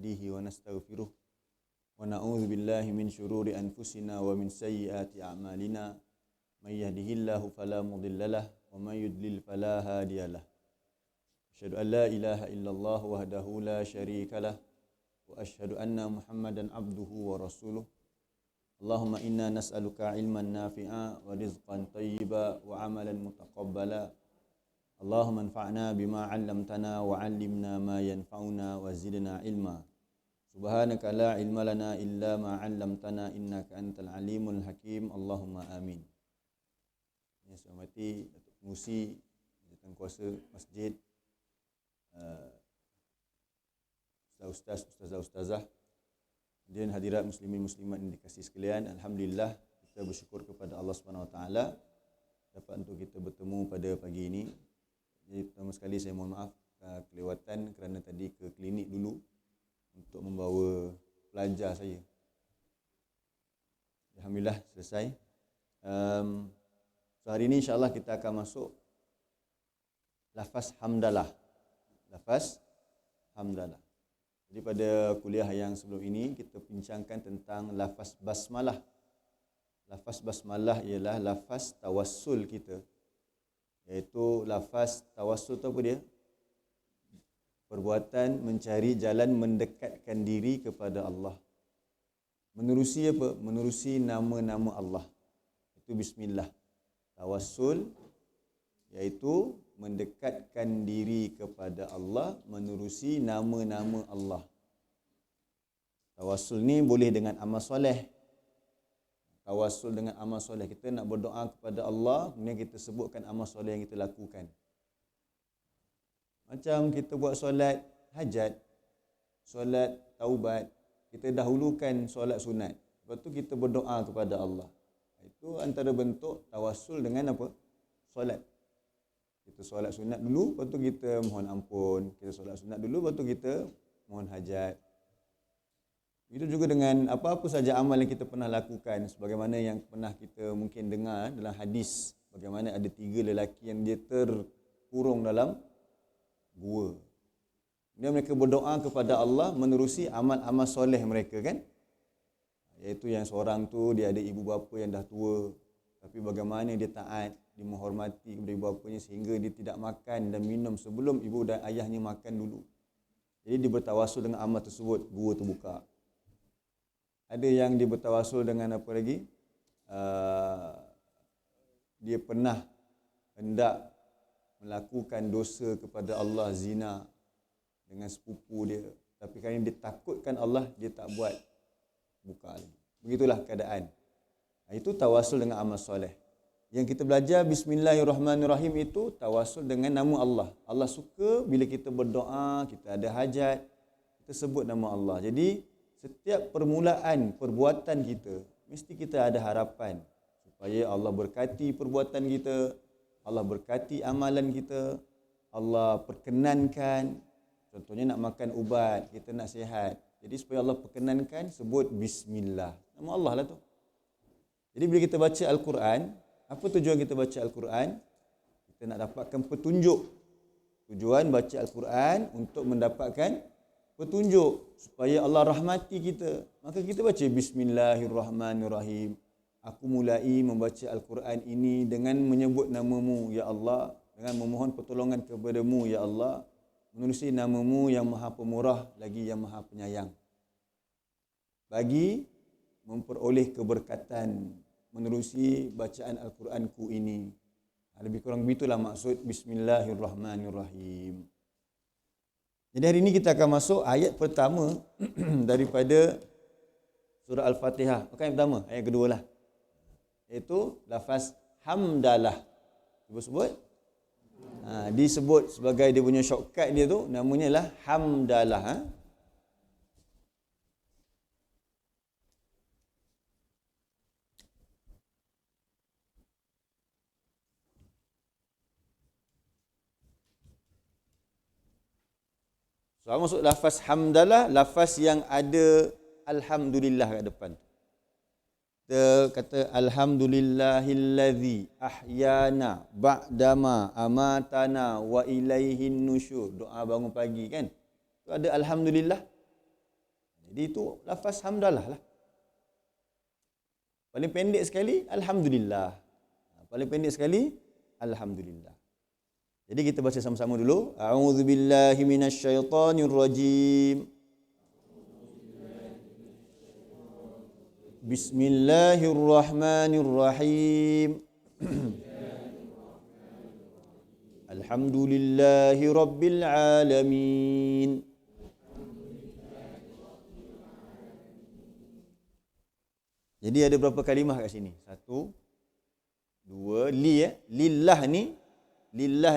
نستهديه ونستغفره ونعوذ بالله من شرور أنفسنا ومن سيئات أعمالنا من يهده الله فلا مضل له ومن يضلل فلا هادي له أشهد أن لا إله إلا الله وحده لا شريك له وأشهد أن محمدا عبده ورسوله اللهم إنا نسألك علما نافعا ورزقا طيبا وعملا متقبلا اللهم انفعنا بما علمتنا وعلمنا ما ينفعنا وزدنا علما سبحانك لا علم لنا إلا ما علمتنا إنك أنت العليم الحكيم اللهم آمين. Yang saya hormati Datuk Pengerusi, Jawatankuasa Masjid, Ustazah, dan hadirat muslimin muslimat yang dikasihi sekalian, alhamdulillah kita bersyukur kepada Allah Subhanahu Wa Taala dapat untuk kita bertemu pada pagi ini. Jadi pertama sekali saya mohon maaf kelewatan kerana tadi ke klinik dulu untuk membawa pelajar saya. Alhamdulillah selesai. So hari ini insya-Allah kita akan masuk lafaz hamdalah. Lafaz hamdalah. Jadi pada kuliah yang sebelum ini kita bincangkan tentang lafaz basmalah. Lafaz basmalah ialah lafaz tawassul kita. Iaitu lafaz tawassul tu apa dia? Perbuatan mencari jalan mendekatkan diri kepada Allah. Menerusi apa? Menerusi nama-nama Allah. Itu bismillah. Tawassul iaitu mendekatkan diri kepada Allah menerusi nama-nama Allah. Tawassul ni boleh dengan amal soleh. Tawassul dengan amal soleh. Kita nak berdoa kepada Allah, kemudian kita sebutkan amal soleh yang kita lakukan. Macam kita buat solat hajat, solat taubat, kita dahulukan solat sunat. Lepas tu kita berdoa kepada Allah. Itu antara bentuk tawassul dengan apa? Solat. Kita solat sunat dulu, lepas tu kita mohon ampun. Kita solat sunat dulu, lepas tu kita mohon hajat. Itu juga dengan apa-apa saja amal yang kita pernah lakukan. Sebagaimana yang pernah kita mungkin dengar dalam hadis. Bagaimana ada 3 lelaki yang dia terkurung dalam gua. Kemudian mereka berdoa kepada Allah menerusi amal-amal soleh mereka kan. Iaitu yang seorang tu dia ada ibu bapa yang dah tua. Tapi bagaimana dia taat, dia menghormati kepada ibu bapanya sehingga dia tidak makan dan minum sebelum ibu dan ayahnya makan dulu. Jadi dia bertawassul dengan amal tersebut, gua terbuka. Ada yang dia bertawassul dengan apa lagi? Dia pernah hendak melakukan dosa kepada Allah, zina dengan sepupu dia. Tapi kerana dia takutkan Allah, dia tak buat, buka lagi. Begitulah keadaan. Itu tawassul dengan amal soleh. Yang kita belajar Bismillahirrahmanirrahim itu tawassul dengan nama Allah. Allah suka bila kita berdoa, kita ada hajat, kita sebut nama Allah. Jadi setiap permulaan perbuatan kita, mesti kita ada harapan supaya Allah berkati perbuatan kita, Allah berkati amalan kita, Allah perkenankan. Contohnya nak makan ubat, kita nak sihat. Jadi supaya Allah perkenankan, sebut Bismillah. Nama Allah lah tu. Jadi bila kita baca Al-Quran, apa tujuan kita baca Al-Quran? Kita nak dapatkan petunjuk. Tujuan baca Al-Quran untuk mendapatkan petunjuk. Supaya Allah rahmati kita. Maka kita baca Bismillahirrahmanirrahim. Aku mulai membaca Al-Quran ini dengan menyebut nama-Mu, Ya Allah. Dengan memohon pertolongan kepada-Mu, Ya Allah. Menerusi nama-Mu yang maha pemurah lagi yang maha penyayang. Bagi memperoleh keberkatan menerusi bacaan Al-Quranku ini. Lebih kurang begitulah maksud Bismillahirrahmanirrahim. Jadi hari ini kita akan masuk ayat pertama daripada surah Al-Fatihah. Bukan yang pertama, ayat kedua lah. Iaitu lafaz hamdalah. Sebut-sebut. Disebut sebagai dia punya shortcut dia tu, namanya lah hamdalah. So, masuk lafaz hamdalah, lafaz yang ada alhamdulillah kat depan. Kita kata alhamdulillahillazi ahyana ba'dama amatana wa ilaihin nusyur. Doa bangun pagi kan. Tu ada alhamdulillah. Jadi itu lafaz hamdalah lah. Paling pendek sekali, Alhamdulillah. Paling pendek sekali, Alhamdulillah. Jadi kita baca sama-sama dulu. A'udzubillahi minasyaitonirrajim. Bismillahirrahmanirrahim. Alhamdulillahi rabbil alamin. Jadi ada berapa kalimah kat sini? 1, 2, li ya. Lillah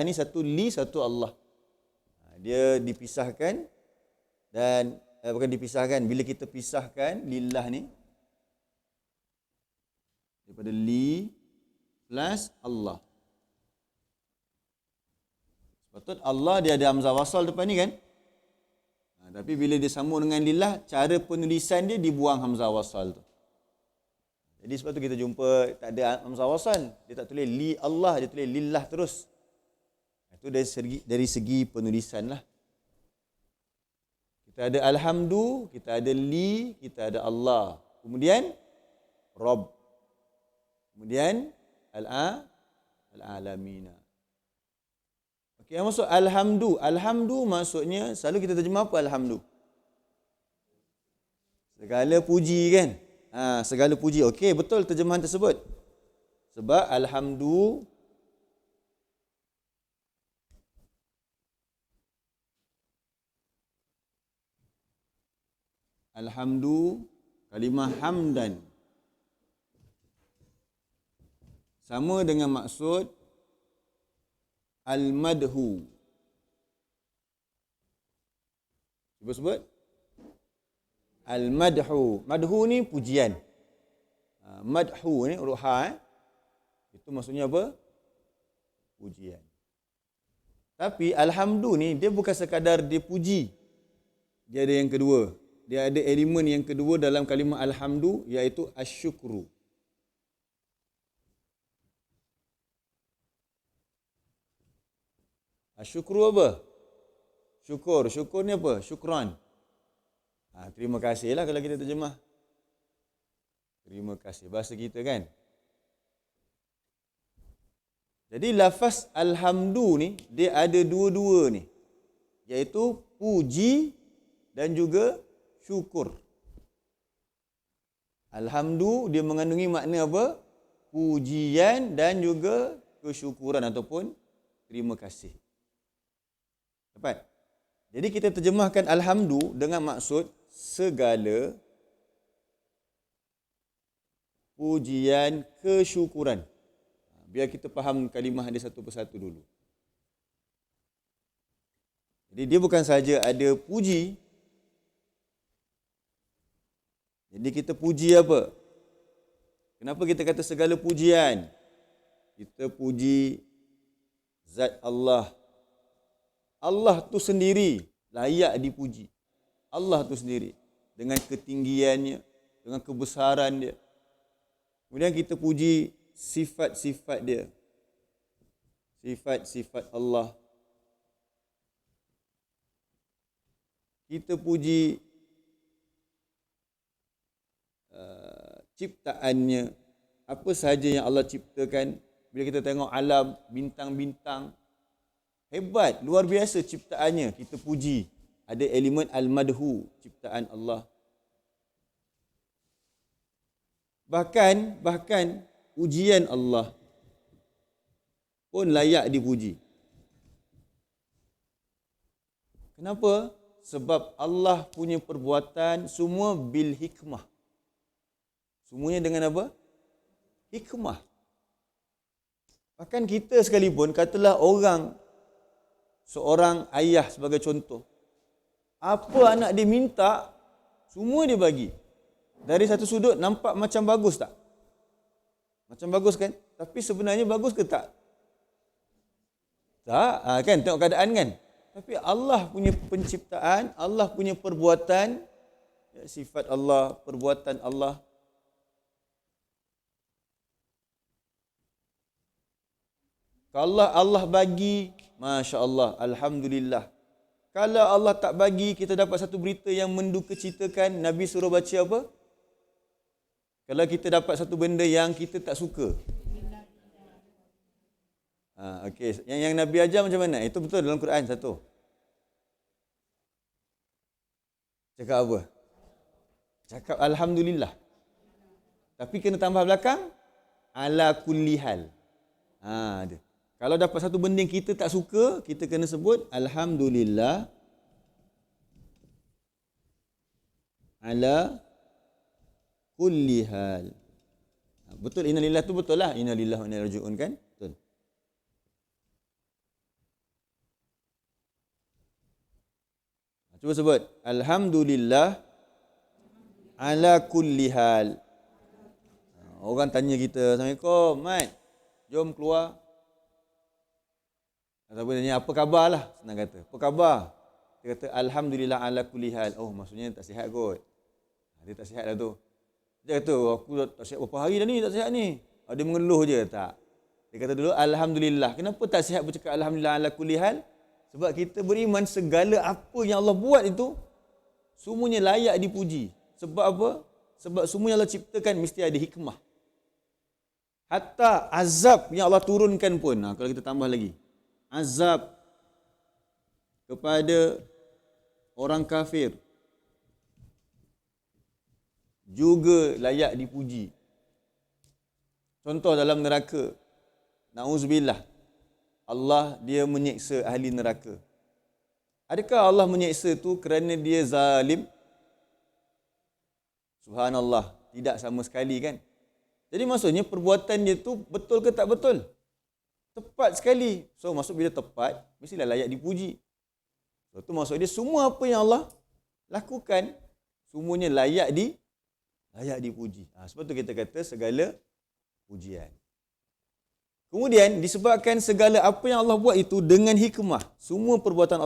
ni satu li, satu Allah. Dia dipisahkan dan bukan dipisahkan, bila kita pisahkan lillah ni daripada li plus Allah. Patut Allah dia ada hamzah wasal depan ni kan? Tapi bila dia sambung dengan lillah, cara penulisan dia dibuang hamzah wasal tu. Jadi sebab tu kita jumpa tak ada hamzah wasal. Dia tak tulis li Allah, dia tulis lillah terus. Itu dari segi penulisan lah. Kita ada alhamdu, kita ada li, kita ada Allah. Kemudian Rabb. Kemudian al-alamina. Okey, yang masuk alhamdu. Alhamdu maksudnya, selalu kita terjemah apa alhamdu? Segala puji kan? Segala puji. Okey, betul terjemahan tersebut. Sebab alhamdu kalimah hamdan sama dengan maksud al-madhu. Cuba sebut. Al-madhu. Madhu ni pujian. Madhu ni huruf ha. Itu maksudnya apa? Pujian. Tapi alhamdu ni dia bukan sekadar dia puji. Dia ada yang kedua. Dia ada elemen yang kedua dalam kalimah alhamdu, iaitu asyukru. Asyukru apa? Syukur. Syukur ni apa? Syukran. Terima kasih lah kalau kita terjemah. Terima kasih. Bahasa kita kan? Jadi lafaz alhamdu ni, dia ada dua-dua ni. Iaitu puji dan juga syukur. Alhamdu dia mengandungi makna apa? Pujian dan juga kesyukuran ataupun terima kasih. Dapat? Jadi kita terjemahkan alhamdu dengan maksud segala pujian kesyukuran. Biar kita faham kalimah dia satu persatu dulu. Jadi dia bukan saja ada puji. Jadi kita puji apa? Kenapa kita kata segala pujian? Kita puji zat Allah. Allah tu sendiri layak dipuji. Allah tu sendiri dengan ketinggiannya, dengan kebesaran dia. Kemudian kita puji sifat-sifat dia. Sifat-sifat Allah. Kita puji ciptaannya. Apa sahaja yang Allah ciptakan. Bila kita tengok alam, bintang-bintang, hebat, luar biasa ciptaannya. Kita puji. Ada elemen al-madhu, ciptaan Allah. Bahkan ujian Allah pun layak dipuji. Kenapa? Sebab Allah punya perbuatan semua bil hikmah. Semuanya dengan apa? Hikmah. Bahkan kita sekalipun, katalah seorang ayah sebagai contoh. Apa anak dia minta, semua dia bagi. Dari satu sudut nampak macam bagus tak? Macam bagus kan? Tapi sebenarnya bagus ke tak? Tak, kan? Tengok keadaan kan? Tapi Allah punya penciptaan, Allah punya perbuatan, sifat Allah, perbuatan Allah. Kalau Allah bagi, Masya Allah, Alhamdulillah. Kalau Allah tak bagi kita dapat satu berita yang mendukacitakan, Nabi suruh baca apa? Kalau kita dapat satu benda yang kita tak suka. Okey, yang Nabi ajar macam mana? Itu betul dalam Quran satu. Cakap apa? Cakap alhamdulillah. Tapi kena tambah belakang ala kulli hal. Ada. Kalau dapat satu benda yang kita tak suka, kita kena sebut alhamdulillah ala kulli hal. Betul, innalillah tu betul lah. Innalillah wa inna ilaihi raji'un kan? Betul. Cuba sebut. Alhamdulillah ala kulli hal. Orang tanya kita, Assalamualaikum, Mat. Jom keluar. Ataupun tanya, apa khabar lah? Senang kata. Apa khabar? Dia kata, Alhamdulillah ala kulli hal. Oh, maksudnya tak sihat kot. Dia tak sihat lah tu. Dia kata, aku tak sihat berapa hari dah ni, tak sihat ni. Dia mengeluh je, tak. Dia kata dulu, Alhamdulillah. Kenapa tak sihat bercakap Alhamdulillah ala kulli hal? Sebab kita beriman segala apa yang Allah buat itu, semuanya layak dipuji. Sebab apa? Sebab semua yang Allah ciptakan mesti ada hikmah. Hatta azab yang Allah turunkan pun, kalau kita tambah lagi, azab kepada orang kafir juga layak dipuji. Contoh dalam neraka, na'udzubillah, Allah dia menyeksa ahli neraka. Adakah Allah menyeksa tu kerana dia zalim? Subhanallah, tidak sama sekali kan. Jadi maksudnya perbuatan dia tu betul ke tak betul? Tepat sekali. So maksud bila tepat, mestilah layak dipuji. So tu maksud dia semua apa yang Allah lakukan, semuanya layak dipuji. Sebab tu kita kata segala pujian. Kemudian disebabkan segala apa yang Allah buat itu dengan hikmah. Semua perbuatan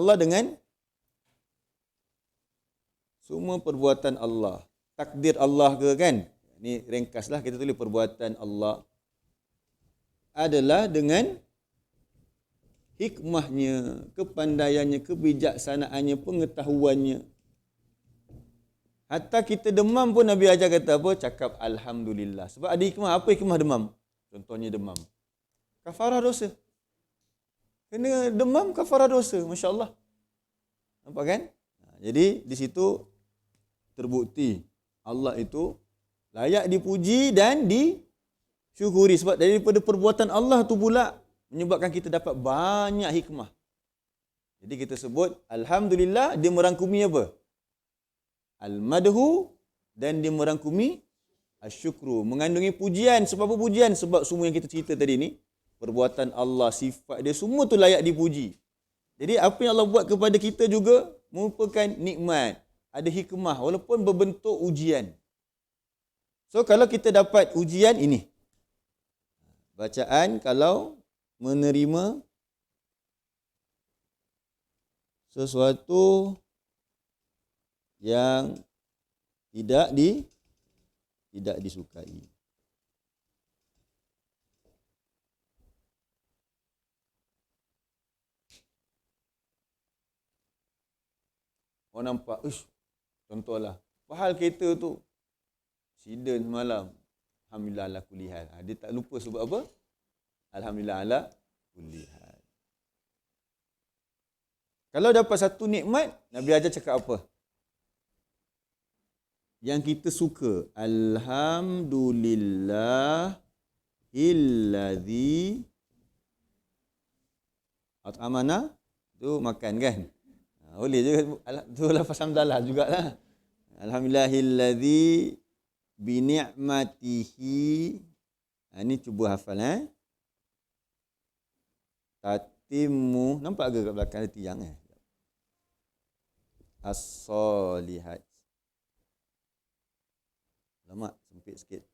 Allah. Takdir Allah ke kan? Ni ringkaslah kita tulis perbuatan Allah adalah dengan hikmahnya, kepandaiannya, kebijaksanaannya, pengetahuannya. Hatta kita demam pun Nabi ajar kata apa? Cakap alhamdulillah. Sebab ada hikmah. Apa hikmah demam? Contohnya demam. Kafarah dosa. Kena demam kafarah dosa. Masya Allah. Nampak kan? Jadi di situ terbukti Allah itu layak dipuji dan disyukuri. Sebab daripada perbuatan Allah tu pula menyebabkan kita dapat banyak hikmah. Jadi kita sebut alhamdulillah, dia merangkumi apa? Al-madhu, dan dia merangkumi asyukru, mengandungi pujian. Sebab apa pujian? Sebab semua yang kita cerita tadi ni, perbuatan Allah, sifat dia, semua tu layak dipuji. Jadi apa yang Allah buat kepada kita juga merupakan nikmat, ada hikmah walaupun berbentuk ujian. So kalau kita dapat ujian ini, bacaan kalau menerima sesuatu yang tidak disukai. Orang nampak, contohlah, hal kereta tu, accident semalam, alhamdulillah ala kulli hal. Dia tak lupa sebab apa? Alhamdulillah ala kulli hal. Kalau dapat satu nikmat, Nabi ajar cakap apa? Yang kita suka, alhamdulillah illadzi at'amana, tu makan kan? Boleh je tu lafaz hamdalah jugalah. Alhamdulillahilladzi bi ni'matihi. Ini cuba hafal Tatimmu, nampak ke kat belakang ada tiang as-solihat. Lama sempit sikit.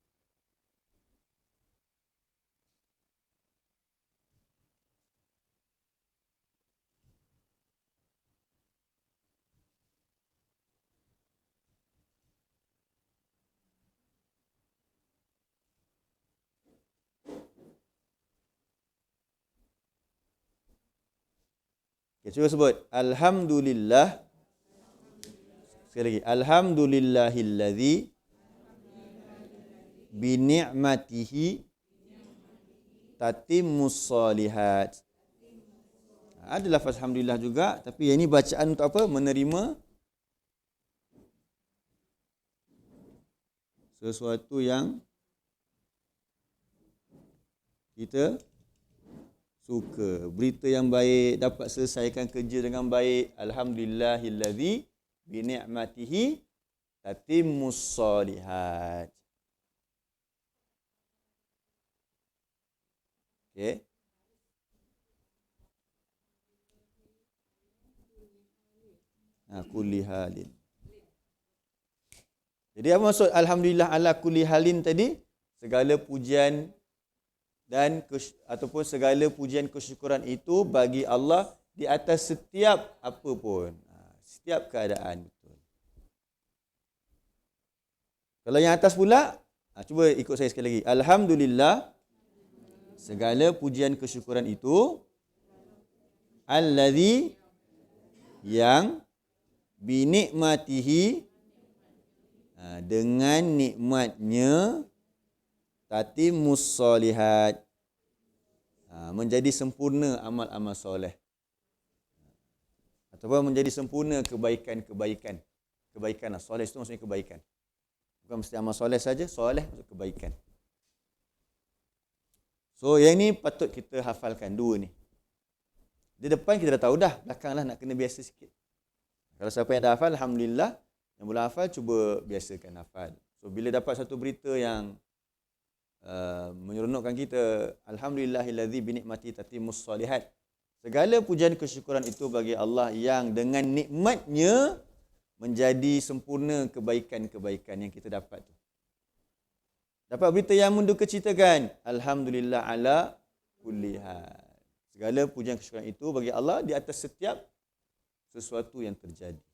Okay, cuba sebut. Alhamdulillah. Sekali lagi. Alhamdulillahilladzi bi ni'matihi tatimmus solihat. Ada lafaz alhamdulillah juga, tapi yang ini bacaan untuk apa? Menerima sesuatu yang kita suka. Berita yang baik, dapat selesaikan kerja dengan baik. Alhamdulillahillazi bi ni'matihi tatimmus solihat. Okey. Kulli halin. Jadi apa maksud alhamdulillah ala kulli halin tadi? Segala pujian dan ataupun segala pujian kesyukuran itu bagi Allah di atas setiap apa pun. Setiap keadaan, betul. Kalau yang atas pula, cuba ikut saya sekali lagi. Alhamdulillah, segala pujian kesyukuran itu allazi yang binikmatihi dengan nikmatnya tatimmus solihat menjadi sempurna amal-amal soleh ataupun menjadi sempurna kebaikan-kebaikan. Kebaikan lah. Soleh itu maksudnya kebaikan. Bukan mesti amal soleh saja, soleh maksud kebaikan. So yang ni patut kita hafalkan dua ni. Di depan kita dah tahu dah, belakanglah nak kena biasa sikit. Kalau siapa yang dah hafal, alhamdulillah. Yang belum hafal, cuba biasakan hafal. So, bila dapat satu berita yang menyeronokkan kita, alhamdulillahillazi binikmati tatimmus solihat. Segala pujian kesyukuran itu bagi Allah yang dengan nikmatnya menjadi sempurna kebaikan-kebaikan yang kita dapat tu. Dapat berita yang mendukacitakan, alhamdulillah ala kulli hal. Segala pujian kesyukuran itu bagi Allah di atas setiap sesuatu yang terjadi.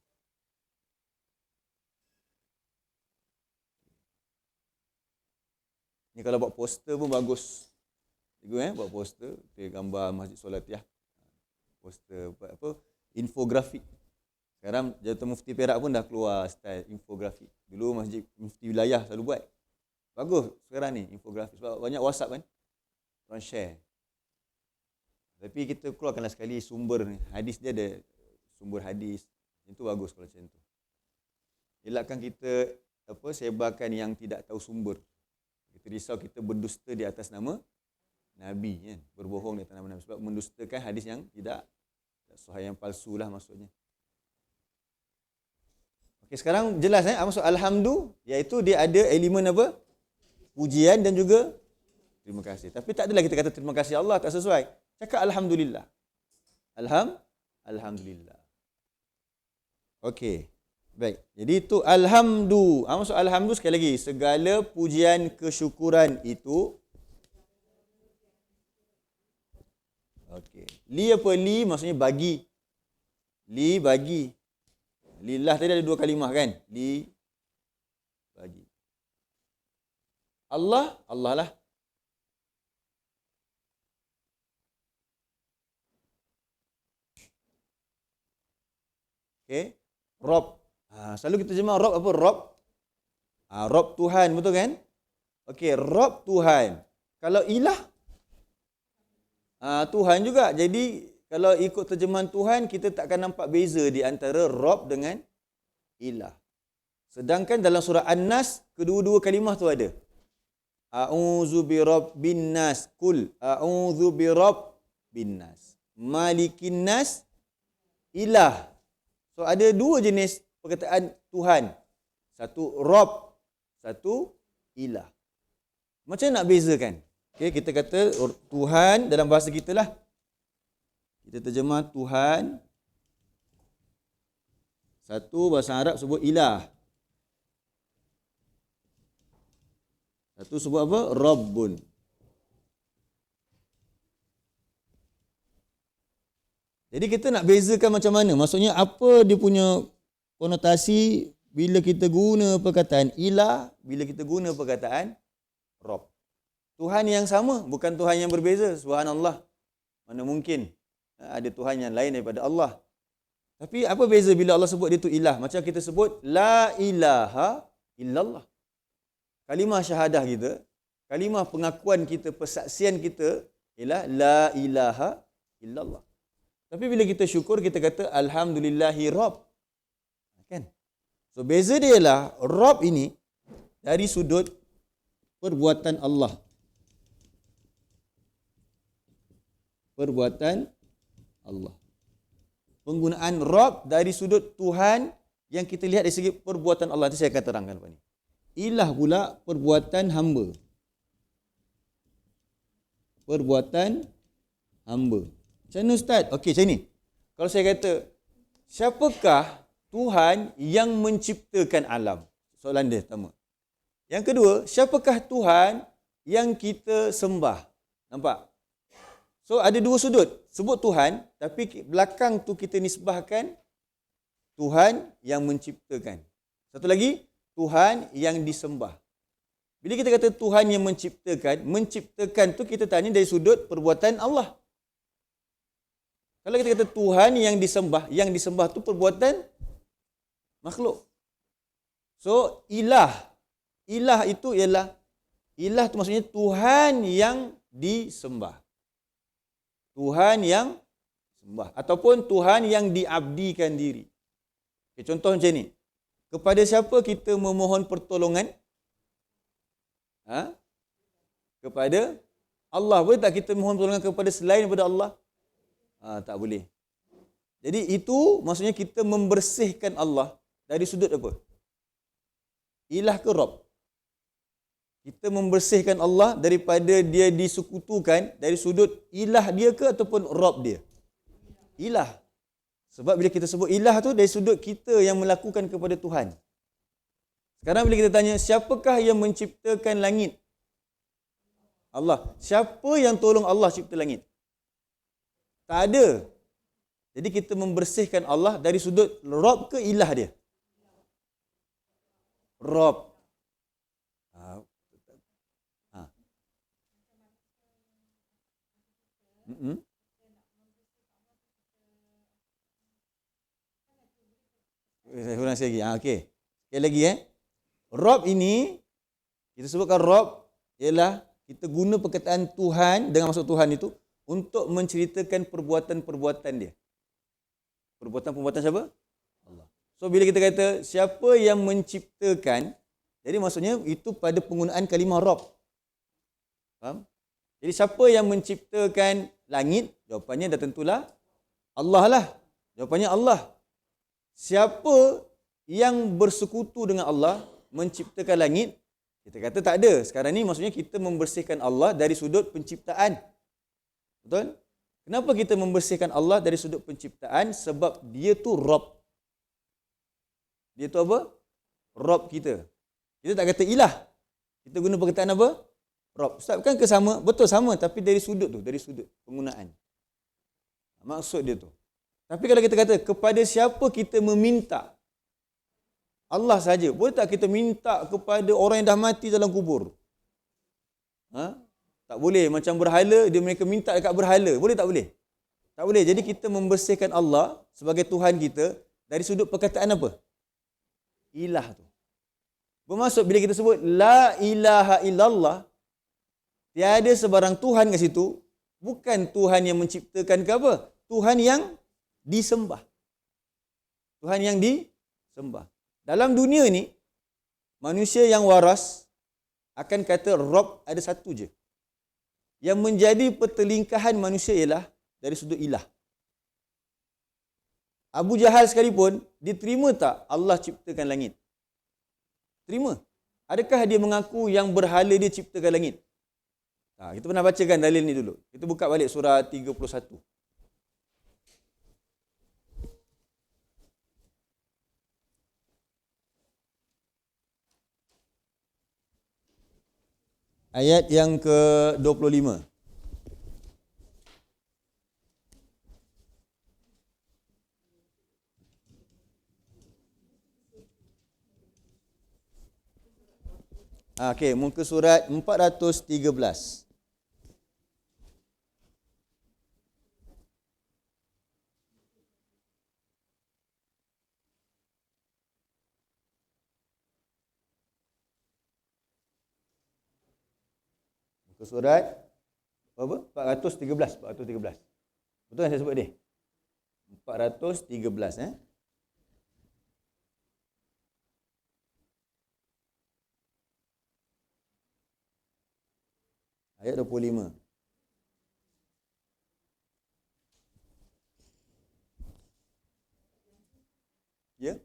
Ni kalau buat poster pun bagus. Cikgu buat poster, gambar Masjid Solatiyah. Poster apa? Infografik. Sekarang Jabatan Mufti Perak pun dah keluar style infografik. Dulu Masjid Mufti Wilayah selalu buat. Bagus sekarang ni infografik sebab banyak WhatsApp kan. Orang share. Tapi kita keluarkanlah sekali sumber ni. Hadis dia ada sumber hadis. Itu bagus kalau macam tu. Elakkan kita sebarkan yang tidak tahu sumber. Kita risau kita berdusta di atas nama Nabi kan. Berbohong di atas nama Nabi sebab mendustakan hadis yang tidak sahih, yang palsu lah maksudnya. Okey, sekarang jelas maksud alhamdulillah iaitu dia ada elemen apa? Pujian dan juga terima kasih. Tapi tak adalah kita kata terima kasih Allah, tak sesuai. Cakap alhamdulillah. Alhamdulillah. Okey. Baik. Jadi itu alhamdulillah. Maksud alhamdulillah sekali lagi, segala pujian kesyukuran itu. Okey. Li apa li maksudnya bagi. Li bagi. Lillah tadi ada dua kalimah kan? Li bagi. Allah, Allah lah. Okey. Rob. Selalu kita terjemah Rob apa? Rob. Rob Tuhan, betul kan? Okey, Rob Tuhan. Kalau ilah, Tuhan juga. Jadi, kalau ikut terjemahan Tuhan, kita tak akan nampak beza di antara Rob dengan ilah. Sedangkan dalam surah An-Nas, kedua-dua kalimah tu ada. A'udzu birabbin nas. Kul a'udzu birabbin nas. Malikin nas. Ilah. So ada dua jenis perkataan Tuhan. Satu Rob, satu ilah. Macam nak bezakan? Okay, kita kata Tuhan dalam bahasa kita lah. Kita terjemah Tuhan. Satu bahasa Arab sebut ilah. Satu sebut apa? Rabbun. Jadi kita nak bezakan macam mana? Maksudnya apa dia punya konotasi bila kita guna perkataan ilah, bila kita guna perkataan Rabb. Tuhan yang sama, bukan Tuhan yang berbeza. Subhanallah. Mana mungkin. Ada Tuhan yang lain daripada Allah. Tapi apa beza bila Allah sebut dia tu ilah? Macam kita sebut la ilaha illallah. Kalimah syahadah kita, kalimah pengakuan kita, persaksian kita ialah la ilaha illallah. Tapi bila kita syukur, kita kata alhamdulillahi rabb. Kan? So beza dia ialah rabb ini dari sudut perbuatan Allah. Perbuatan Allah. Penggunaan Rabb dari sudut Tuhan yang kita lihat dari segi perbuatan Allah. Nanti saya akan terangkan lepas ni. Ilah pula perbuatan hamba. Perbuatan hamba. Macam mana Ustaz? Okey, macam ni. Kalau saya kata, siapakah Tuhan yang menciptakan alam? Soalan dia pertama. Yang kedua, siapakah Tuhan yang kita sembah? Nampak? So ada dua sudut. Sebut Tuhan, tapi belakang tu kita nisbahkan Tuhan yang menciptakan. Satu lagi, Tuhan yang disembah. Bila kita kata Tuhan yang menciptakan tu kita tanya dari sudut perbuatan Allah. Kalau kita kata Tuhan yang disembah tu perbuatan makhluk. So ilah itu ialah, ilah tu maksudnya Tuhan yang disembah. Tuhan yang sembah ataupun Tuhan yang diabdikan diri. Okay, contoh macam ni. Kepada siapa kita memohon pertolongan? Kepada Allah. Boleh tak kita mohon pertolongan kepada selain daripada Allah? Tak boleh. Jadi itu maksudnya kita membersihkan Allah dari sudut apa? Ilah ke Rabb? Kita membersihkan Allah daripada dia disekutukan dari sudut ilah dia ke ataupun Rabb dia? Ilah. Sebab bila kita sebut ilah tu dari sudut kita yang melakukan kepada Tuhan. Sekarang bila kita tanya siapakah yang menciptakan langit? Allah. Siapa yang tolong Allah cipta langit? Tak ada. Jadi kita membersihkan Allah dari sudut Rabb ke ilah dia? Rabb. Saya ulang sekali lagi. Okey. Sekali lagi Rabb ini, kita sebutkan Rabb ialah kita guna perkataan Tuhan dengan maksud Tuhan itu untuk menceritakan perbuatan-perbuatan dia. Perbuatan-perbuatan siapa? Allah. So bila kita kata siapa yang menciptakan, jadi maksudnya itu pada penggunaan kalimah Rabb. Faham? Jadi siapa yang menciptakan langit? Jawapannya dah tentulah Allah lah. Jawapannya Allah. Siapa yang bersekutu dengan Allah menciptakan langit? Kita kata tak ada. Sekarang ni maksudnya kita membersihkan Allah dari sudut penciptaan. Betul? Kenapa kita membersihkan Allah dari sudut penciptaan? Sebab dia tu Rabb. Dia tu apa? Rabb kita. Kita tak kata ilah. Kita guna perkataan apa? Rabb. Ustaz, kan ke sama? Betul sama, tapi dari sudut tu, dari sudut penggunaan. Maksud dia tu. Tapi kalau kita kata kepada siapa kita meminta? Allah saja. Boleh tak kita minta kepada orang yang dah mati dalam kubur? Tak boleh. Macam berhala, mereka minta dekat berhala. Boleh tak boleh? Tak boleh. Jadi kita membersihkan Allah sebagai Tuhan kita dari sudut perkataan apa? Ilah tu. Bermaksud bila kita sebut la ilaha illallah, tiada sebarang Tuhan kat situ, bukan Tuhan yang menciptakan ke apa? Tuhan yang disembah. Tuhan yang disembah. Dalam dunia ni, manusia yang waras akan kata Rabb ada satu je. Yang menjadi pertelingkahan manusia ialah dari sudut ilah. Abu Jahal sekalipun, dia terima tak Allah ciptakan langit? Terima. Adakah dia mengaku yang berhala dia ciptakan langit? Kita pernah bacakan dalil ni dulu. Kita buka balik surah 31. Ayat yang ke-25. Okey, muka surat 413. Muka surat apa? 413. Betul kan saya sebut dia? 413 Ayat 25. Ya.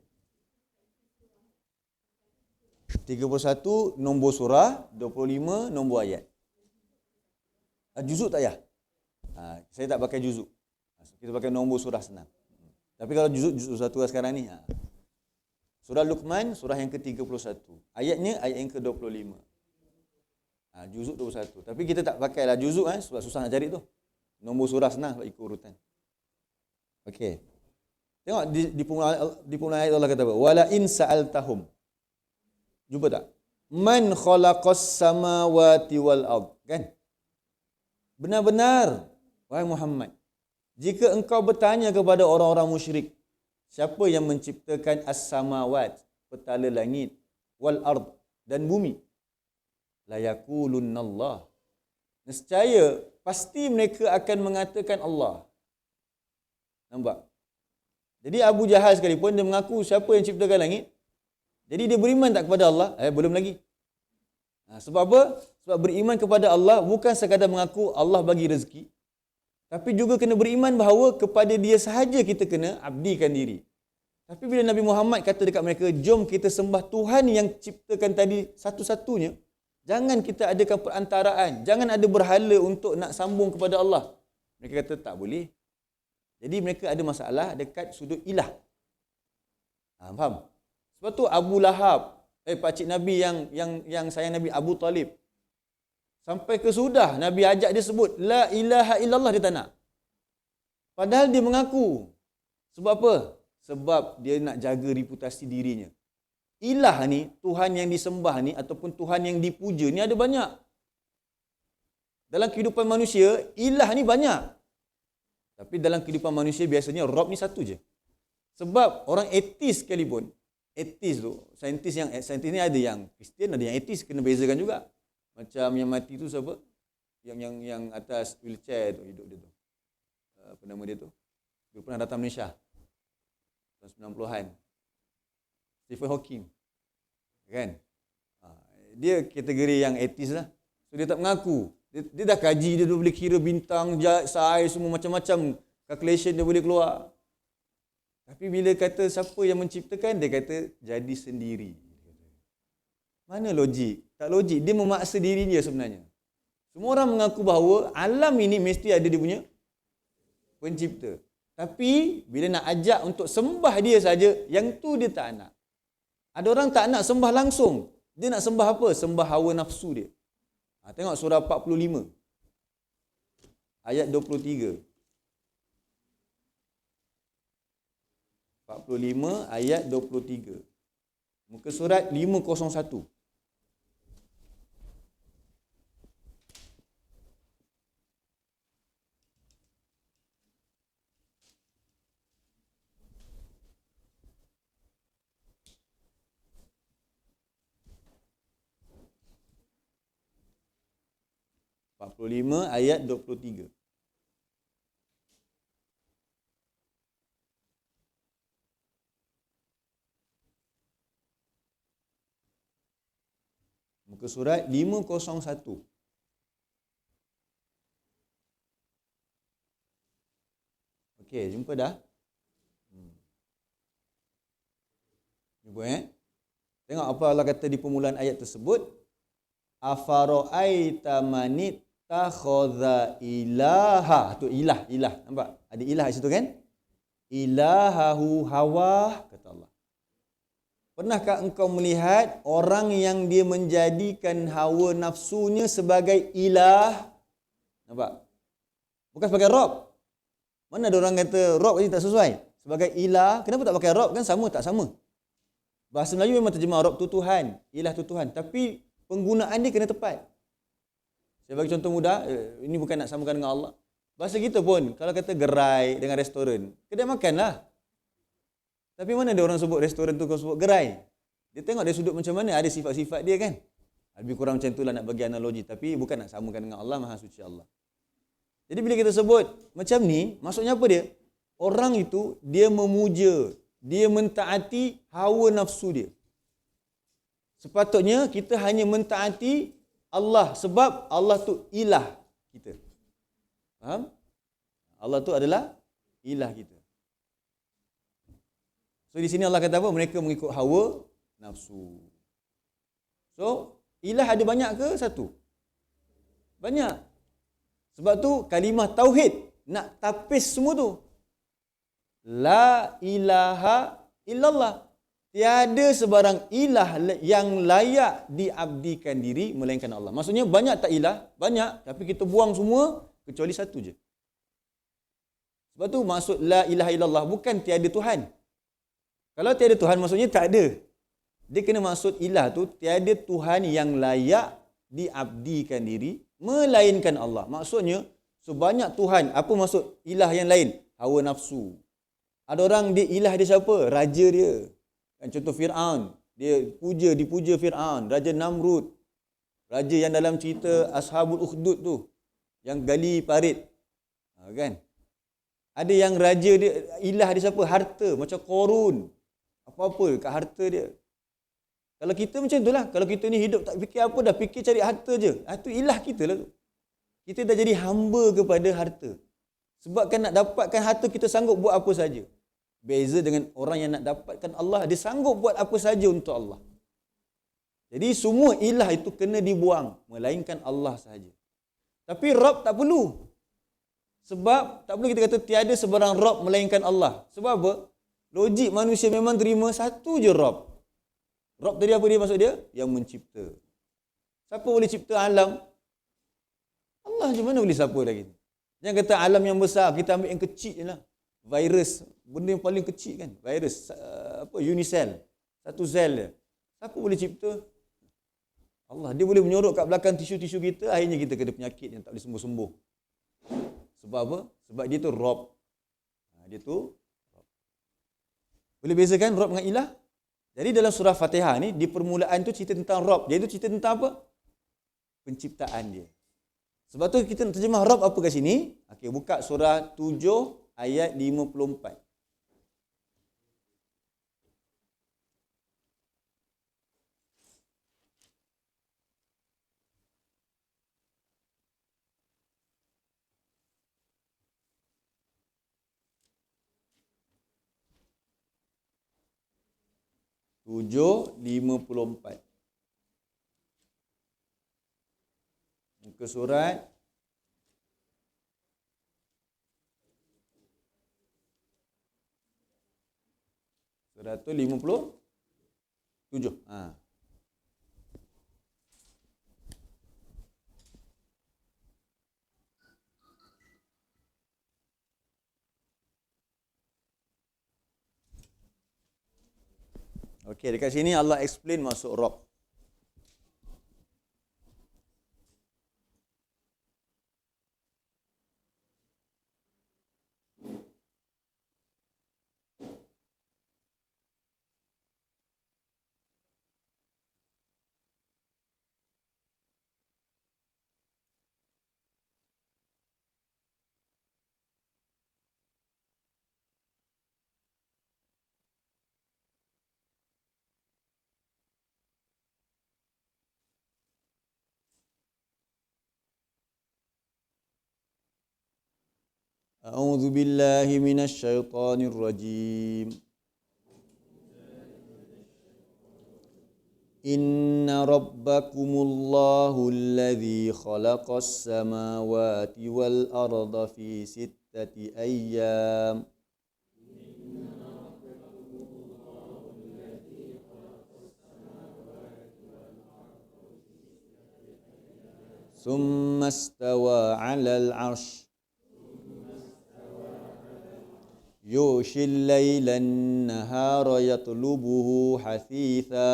31 nombor surah, 25 nombor ayat. Juzuk tak payah. Saya tak pakai juzuk. Kita pakai nombor surah senang. Tapi kalau juzuk satu sekarang ni. Surah Luqman, surah yang ke-31. Ayatnya ayat yang ke-25. Juzuk 21. Tapi kita tak pakailah juzuk sebab susah nak cari tu. Nombor surah senang sebab ikut urutan. Okey. Tengok di permulaan ayat Allah kata apa? Wala in sa'altahum. Jumpa tak? Man khalaqas samawati wal ard. Kan? Benar-benar wahai Muhammad, jika engkau bertanya kepada orang-orang musyrik, siapa yang menciptakan as-samawat, petala langit, wal ard, dan bumi? La yaqulunnallah. Nescaya pasti mereka akan mengatakan Allah. Nampak? Jadi Abu Jahal sekalipun dia mengaku siapa yang ciptakan langit. Jadi dia beriman tak kepada Allah? Belum lagi. Sebab apa? Sebab beriman kepada Allah bukan sekadar mengaku Allah bagi rezeki, tapi juga kena beriman bahawa kepada dia sahaja kita kena abdikan diri. Tapi bila Nabi Muhammad kata dekat mereka, jom kita sembah Tuhan yang ciptakan tadi satu-satunya, jangan kita adakan perantaraan, jangan ada berhala untuk nak sambung kepada Allah. Mereka kata tak boleh. Jadi mereka ada masalah dekat sudut ilah. Faham? Sebab tu Abu Lahab, pakcik Nabi yang sayang Nabi, Abu Talib, sampai ke sudah Nabi ajak dia sebut la ilaha illallah, dia tak nak. Padahal dia mengaku. Sebab apa? Sebab dia nak jaga reputasi dirinya. Ilah ni, Tuhan yang disembah ni ataupun Tuhan yang dipuja ni ada banyak. Dalam kehidupan manusia, ilah ni banyak. Tapi dalam kehidupan manusia biasanya Rob ni satu je. Sebab orang ateis sekalipun, ateis tu, saintis ni ada yang Kristian, ada yang ateis, kena bezakan juga. Macam yang mati tu siapa? Yang atas wheelchair tu, hidup dia tu. Apa nama dia tu? Dia pernah datang Malaysia. Tahun 90-an. Stephen Hawking. Kan? Dia kategori yang ateis lah. So dia tak mengaku. Dia dah kaji, dia boleh kira bintang, saiz, semua macam-macam calculation dia boleh keluar. Tapi bila kata siapa yang menciptakan, dia kata jadi sendiri. Mana logik? Tak logik. Dia memaksa dirinya sebenarnya. Semua orang mengaku bahawa alam ini mesti ada dia punya pencipta. Tapi bila nak ajak untuk sembah dia saja, yang tu dia tak nak. Ada orang tak nak sembah langsung. Dia nak sembah apa? Sembah hawa nafsu dia. Tengok surah 45. Ayat 23. 45 ayat 23. Muka surat 501. Ayat 23. Muka surat 501. Okey, jumpa dah? Jumpa Tengok apa Allah kata di permulaan ayat tersebut. Afara'aita manit takhadha ilaha. Tu ilah. Nampak? Ada ilah di situ kan? Ilahahu hawa, kata Allah. Pernahkah engkau melihat orang yang dia menjadikan hawa nafsunya sebagai ilah? Nampak? Bukan sebagai Rob. Mana ada orang kata Rob ini tak sesuai? Sebagai ilah. Kenapa tak pakai Rob? Kan sama tak sama? Bahasa Melayu memang terjemah Rob tu Tuhan. Ilah tu Tuhan. Tapi penggunaan dia kena tepat. Saya bagi contoh mudah. Ini bukan nak samakan dengan Allah. Bahasa kita pun, kalau kata gerai dengan restoran, kedai makan lah. Tapi mana ada orang sebut restoran tu kau sebut gerai? Dia tengok dari sudut macam mana, ada sifat-sifat dia kan? Lebih kurang macam itulah nak bagi analogi, tapi bukan nak samakan dengan Allah, Maha Suci Allah. Jadi bila kita sebut macam ni, maksudnya apa dia? Orang itu dia memuja, dia mentaati hawa nafsu dia. Sepatutnya kita hanya mentaati Allah sebab Allah tu ilah kita. Faham? Allah tu adalah ilah kita. So di sini Allah kata apa? Mereka mengikut hawa nafsu. So ilah ada banyak ke satu? Banyak. Sebab tu kalimah tauhid nak tapis semua tu. La ilaha illallah. Tiada sebarang ilah yang layak diabdikan diri melainkan Allah. Maksudnya banyak tak ilah? Banyak. Tapi kita buang semua kecuali satu je. Sebab tu maksud la ilaha illallah bukan tiada Tuhan. Kalau tiada Tuhan maksudnya tak ada. Dia kena maksud ilah tu tiada Tuhan yang layak diabdikan diri melainkan Allah. Maksudnya sebanyak Tuhan. Apa maksud ilah yang lain? Hawa nafsu. Ada orang dia ilah dia siapa? Raja dia. Contoh Fir'aun. Dia dipuja Fir'aun. Raja Namrud. Raja yang dalam cerita Ashabul Ukhdud tu. Yang gali parit. Kan? Ada yang raja dia, ilah dia siapa? Harta. Macam Korun. Apa-apa kat harta dia. Kalau kita macam itulah. Kalau kita ni hidup tak fikir apa dah. Fikir cari harta je. Itu ilah kita lah tu. Kita dah jadi hamba kepada harta. Sebab kan nak dapatkan harta kita sanggup buat apa saja. Beza dengan orang yang nak dapatkan Allah, dia sanggup buat apa saja untuk Allah. Jadi semua ilah itu kena dibuang, melainkan Allah sahaja. Tapi Rabb tak perlu. Sebab tak perlu kita kata tiada sebarang Rabb melainkan Allah. Sebab apa? Logik manusia memang terima satu je Rabb. Rabb tadi apa dia maksud dia? Yang mencipta. Siapa boleh cipta alam? Allah je, mana boleh siapa lagi? Jangan kata alam yang besar, kita ambil yang kecil je lah. Virus, benda yang paling kecil kan. Virus, unicell. Satu sel dia. Siapa boleh cipta? Allah. Dia boleh menyorok kat belakang tisu-tisu kita, akhirnya kita kena penyakit yang tak boleh sembuh-sembuh. Sebab apa? Sebab dia tu Rabb. Dia tu Rabb. Boleh bezakan Rabb dengan ilah? Jadi dalam surah Fatihah ni, di permulaan tu cerita tentang Rabb. Dia tu cerita tentang apa? Penciptaan dia. Sebab tu kita nak terjemah Rabb apa kat sini? Okey, buka surah 7 ayat 54. Tujuh 54. Muka surat 157. Okey, dekat sini Allah explain maksud Rabb. A'udzu billahi minasy syaithanir rajim. Inna rabbakumullahu alladzi khalaqas samawati wal arda fi sittati ayyam. Thumma istawa 'alal 'arsy يغشي الليل النهار يطلبه حثيثا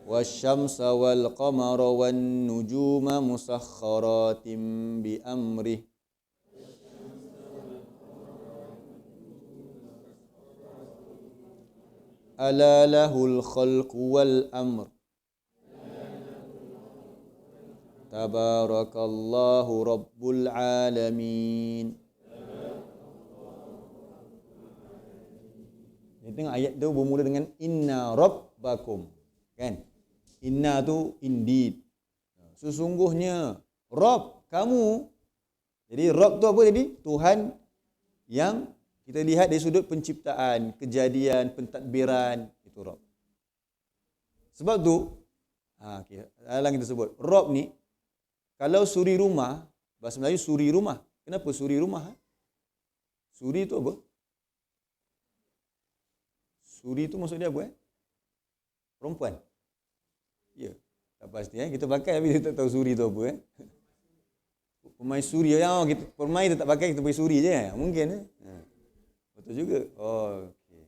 والشمس والقمر والنجوم مسخرات بأمره Ala lahul khalqu wal amr. Tabarakallahu rabbul alamin. Kita tengok ayat tu bermula dengan inna rabbakum. Kan? Inna tu indeed. Sesungguhnya Rabb kamu. Jadi Rabb tu apa tadi? Tuhan yang kita lihat dari sudut penciptaan, kejadian, pentadbiran, itu Rabb. Sebab tu okay, dalam kita sebut Rabb ni, kalau suri rumah, bahasa Melayu suri rumah. Kenapa suri rumah? Suri tu apa? Suri tu maksud dia apa? Perempuan. Ya, tak pasti kita pakai tapi kita tak tahu suri tu apa. Pemain suri kita pemain kita tak pakai, kita pakai suri je. Mungkin betul juga. Oh, okey.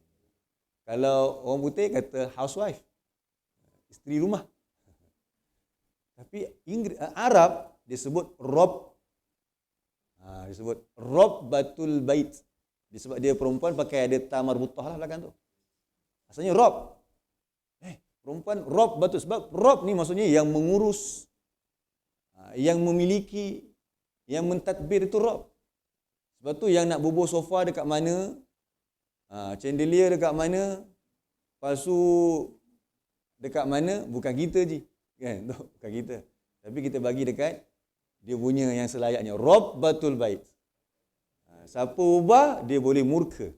Kalau orang putih kata housewife. Isteri rumah. Tapi Arab dia sebut Rabb. Dia sebut Rabbatul Bait. Sebab dia perempuan pakai ada ta marbutah lah belakang tu. Asalnya Rabb. Perempuan Rabb betul. Sebab Rabb ni maksudnya yang mengurus, yang memiliki, yang mentadbir itu Rabb. Sebab tu yang nak bubuh sofa dekat mana, chandelier dekat mana, palsu dekat mana, bukan kita je. Kan? Bukan kita. Tapi kita bagi dekat dia punya yang selayaknya. Rabbatul Bait. Siapa ubah, dia boleh murka.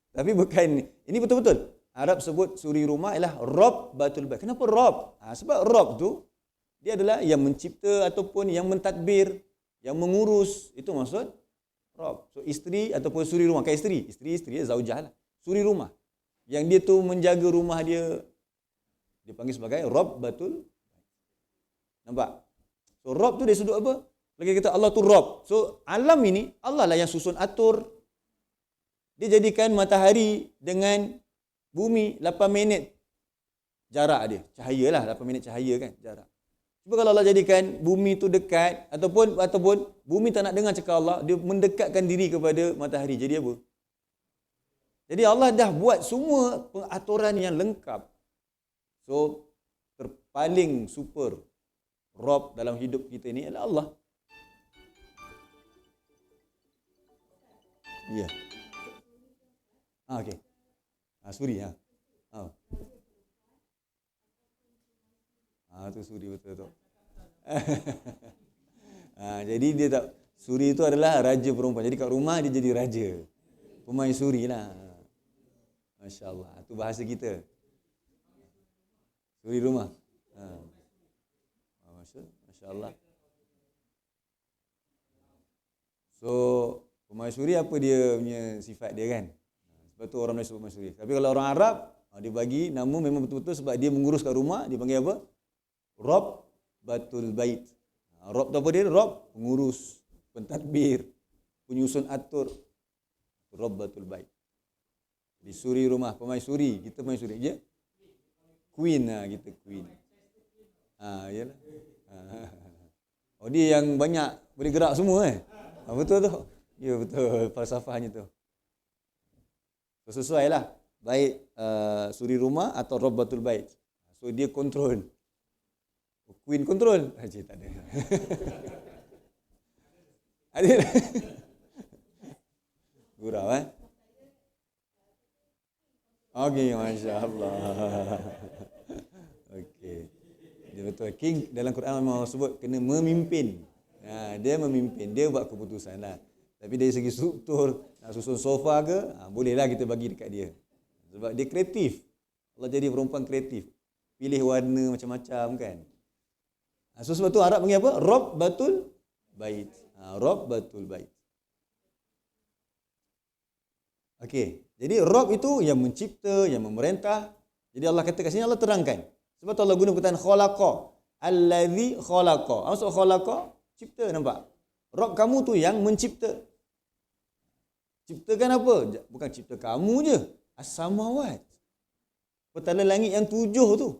Tapi bukan, ini betul-betul. Arab sebut suri rumah ialah Rabbatul Bait. Kenapa Rabb? Sebab Rabb tu, dia adalah yang mencipta ataupun yang mentadbir, yang mengurus. Itu maksud Rabb. So isteri ataupun suri rumah. Kan isteri zaujah lah. Suri rumah. Yang dia tu menjaga rumah dia, dia panggil sebagai Rabbatul. Nampak? So Rabb tu dari sudut apa? Lagi kita Allah tu Rabb. So alam ini Allah lah yang susun atur. Dia jadikan matahari dengan bumi 8 minit jarak dia. Cahaya lah 8 minit cahaya kan jarak. Cuba kalau Allah jadikan bumi tu dekat ataupun bumi tak nak dengar cakap Allah, dia mendekatkan diri kepada matahari. Jadi apa? Jadi Allah dah buat semua pengaturan yang lengkap. So terpaling super Rabb dalam hidup kita ni adalah Allah. Ya. Yeah. Okey. Suri tu suri betul tu. Jadi dia tak, suri itu adalah raja perempuan. Jadi kat rumah dia jadi raja. Pemain suri lah. Masya-Allah. Itu bahasa kita. Suri rumah. Masya-Allah. So, pemain suri apa dia punya sifat dia kan? Sebab tu orang Melayu sebut pemain suri. Tapi kalau orang Arab, dia bagi nama memang betul-betul sebab dia mengurus kat rumah, dia panggil apa? Rabbatul Bait. Rabb tu apa dia? Rabb, pengurus, pentadbir, penyusun atur. Rabbatul Bait. Di suri rumah, pemain suri. Kita pemain suri je. Queen kita queen. Iyalah. Dia yang banyak boleh gerak semua betul tu. Ya betul falsafahnya tu. So, sesuai lah. Baik suri rumah atau Rabbatul Bait. So dia kontrol. Queen kontrol. Tak ada. Ada. Gurau Okey, masya-Allah. Okey. Dia betul. King dalam Quran memang sebut kena memimpin. Dia memimpin, dia buat keputusan lah. Tapi dari segi struktur, nak susun sofa ke, bolehlah kita bagi dekat dia. Sebab dia kreatif. Allah jadi perempuan kreatif. Pilih warna macam-macam kan. So sebab tu Arab panggil apa? Rabbatul Bait. Rabbatul Bait. Okey. Jadi Rabb itu yang mencipta, yang memerintah. Jadi Allah kata kat sini, Allah terangkan. Sebab tu Allah guna perkataan khalaqa. Allazi khalaqa. Maksud khalaqa, cipta, nampak? Rabb kamu tu yang mencipta. Ciptakan apa? Bukan cipta kamu je. As-samawat. Petala langit yang 7 tu.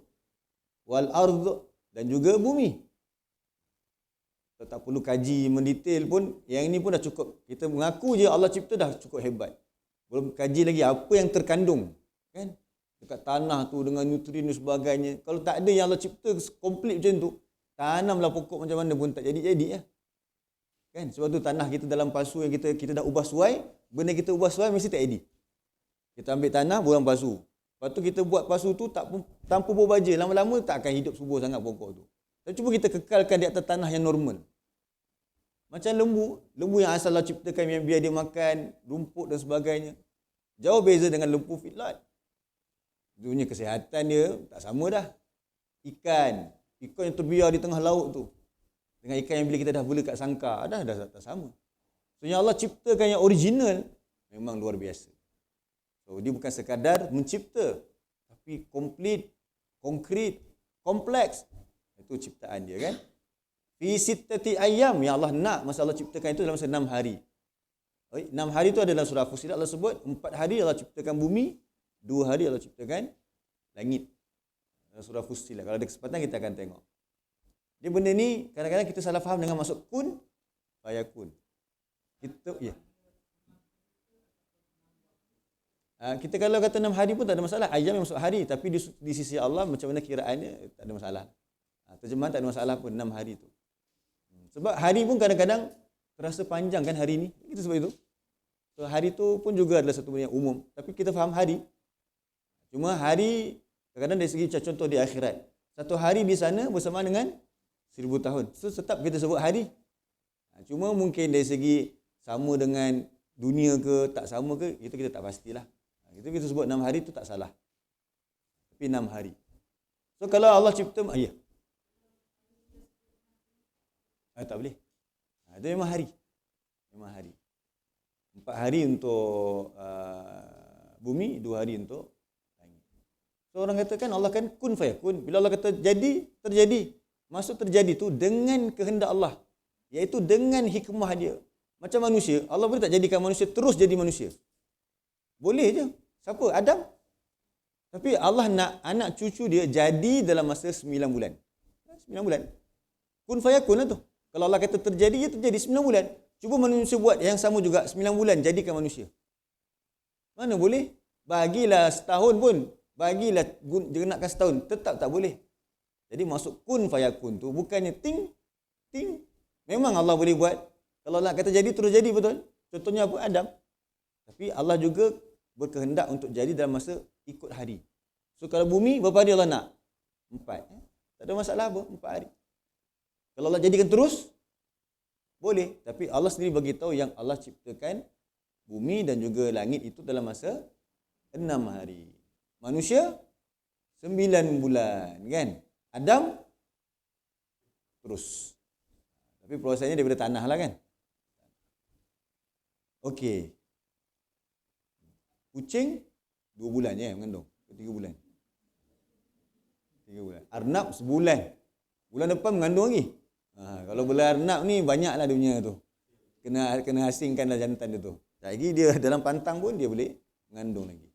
Wal ardh, dan juga bumi. Tak perlu kaji mendetail pun, yang ini pun dah cukup. Kita mengaku je Allah cipta dah cukup hebat. Belum kaji lagi apa yang terkandung, kan? Dekat tanah tu dengan nutrien dan sebagainya. Kalau tak ada yang Allah cipta komplit macam tu, tanamlah pokok macam mana pun tak jadi-jadi ya. Kan? Sebab tu tanah kita dalam pasu yang kita dah ubah suai, benda kita ubah suai mesti tak jadi. Kita ambil tanah, buang pasu. Lepas tu kita buat pasu tu tanpa buah baja, lama-lama tak akan hidup subur sangat pokok tu. Dan cuba kita kekalkan di atas tanah yang normal. Macam lembu yang asal Allah ciptakan yang biar dia makan rumput dan sebagainya. Jauh beza dengan lembu feedlot. Dunia kesihatan dia tak sama dah. Ikan yang terbiar di tengah laut tu dengan ikan yang bila kita dah bela kat sangkar, dah tak sama. So yang Allah ciptakan yang original memang luar biasa. So dia bukan sekadar mencipta, tapi komplit, konkret, kompleks. Itu ciptaan dia kan. Fi sittati ayyam, yang Allah nak masa Allah ciptakan itu dalam masa 6 hari. 6 hari itu ada dalam surah Fussilat Allah sebut, 4 hari Allah ciptakan bumi, 2 hari Allah ciptakan langit. Dalam surah Fussilat. Kalau ada kesempatan kita akan tengok. Dia benda ni kadang-kadang kita salah faham dengan maksud kun fayakun. Kita kalau kata 6 hari pun tak ada masalah. Ayam yang masuk hari, tapi di sisi Allah macam mana kiraannya tak ada masalah. Terjemahan tak ada masalah pun 6 hari tu. Sebab hari pun kadang-kadang terasa panjang kan hari ni. Kita sebab itu. So hari tu pun juga adalah satu benda yang umum. Tapi kita faham hari. Cuma hari kadang-kadang dari segi contoh di akhirat. Satu hari di sana bersama dengan 1000 tahun. So tetap kita sebut hari. Cuma mungkin dari segi sama dengan dunia ke tak sama ke, itu kita tak pastilah. Itu kita sebut 6 hari tu tak salah. Tapi 6 hari. So kalau Allah cipta, ya. Tak boleh. Itu memang hari. Memang hari. 4 hari untuk bumi, 2 hari untuk langit. So orang katakan Allah kan kun fayakun. Bila Allah kata jadi, terjadi. Maksud terjadi tu dengan kehendak Allah. Iaitu dengan hikmah dia. Macam manusia, Allah boleh tak jadikan manusia terus jadi manusia? Boleh je. Siapa? Adam. Tapi Allah nak anak cucu dia jadi dalam masa 9 bulan. 9 bulan. Kun fayakun lah tu. Kalau Allah kata terjadi, ya terjadi 9 bulan. Cuba manusia buat yang sama juga 9 bulan jadikan manusia. Mana boleh? Bagilah setahun pun. Bagilah genapkan setahun. Tetap tak boleh. Jadi maksud kun fayakun tu bukannya ting. Memang Allah boleh buat. Kalau Allah kata jadi, terus jadi betul. Contohnya apa? Adam. Tapi Allah juga berkehendak untuk jadi dalam masa ikut hari. So kalau bumi, berapa hari Allah nak? 4. Tak ada masalah apa? 4 hari. Kalau Allah jadikan terus, boleh. Tapi Allah sendiri bagi tahu yang Allah ciptakan bumi dan juga langit itu dalam masa 6 hari. Manusia 9 bulan, kan? Adam terus. Tapi prosesnya daripada tanah lah kan. Okey. Kucing 2 bulan ya mengandung. 3 bulan. 3 bulan. Arnab sebulan. Bulan depan mengandung lagi. Kalau bulan arnab ni banyaklah dia punya tu. Kena asingkanlah jantan dia tu. Lagi dia dalam pantang pun dia boleh mengandung lagi.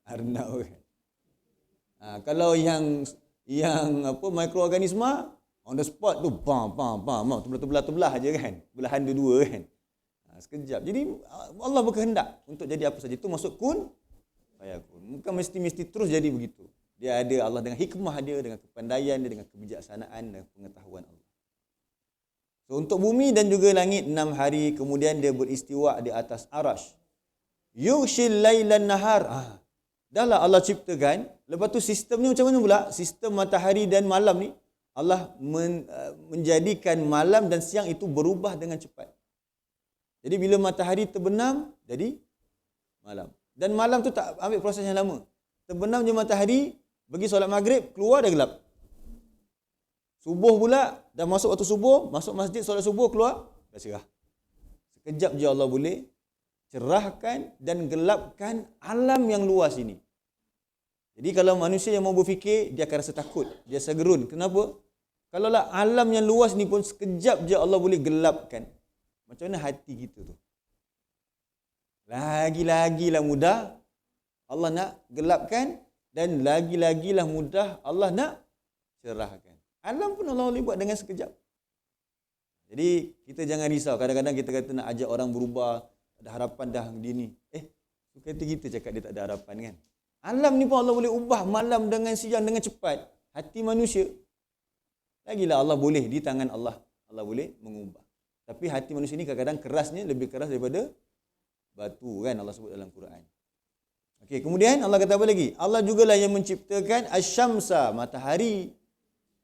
Arnab kan. Kalau yang apa mikroorganisma on the spot tu terbelah aja kan. Belahan dua-dua kan. Sekejap. Jadi Allah berkehendak untuk jadi apa saja. Itu maksud kun fayakun. Bukan mesti terus jadi begitu. Dia ada Allah dengan hikmah dia, dengan kepandaian dia, dengan kebijaksanaan dan pengetahuan Allah. So untuk bumi dan juga langit 6 hari, kemudian dia beristiwa di atas arasy. Yughshil lailan nahar. Dahlah Allah ciptakan. Lepas tu sistem ni macam mana pula? Sistem matahari dan malam ni Allah menjadikan malam dan siang itu berubah dengan cepat. Jadi bila matahari terbenam, jadi malam. Dan malam tu tak ambil proses yang lama. Terbenam je matahari, pergi solat maghrib, keluar dah gelap. Subuh pula, dah masuk waktu subuh, masuk masjid solat subuh, keluar, dah cerah. Sekejap je Allah boleh cerahkan dan gelapkan alam yang luas ini. Jadi kalau manusia yang mau berfikir, dia akan rasa takut, dia rasa gerun. Kenapa? Kalaulah alam yang luas ni pun sekejap je Allah boleh gelapkan. Macam mana hati kita tu? Lagi-lagilah mudah Allah nak gelapkan dan lagi-lagilah mudah Allah nak cerahkan. Alam pun Allah boleh buat dengan sekejap. Jadi kita jangan risau. Kadang-kadang kita kata nak ajak orang berubah, ada harapan dah gini. Kata kita cakap dia tak ada harapan kan. Alam ni pun Allah boleh ubah malam dengan siang dengan cepat. Hati manusia. Lagilah Allah boleh, di tangan Allah. Allah boleh mengubah. Tapi hati manusia ni kadang-kadang kerasnya lebih keras daripada batu kan Allah sebut dalam Quran. Okey, kemudian Allah kata apa lagi? Allah jugalah yang menciptakan asy-syamsa, matahari,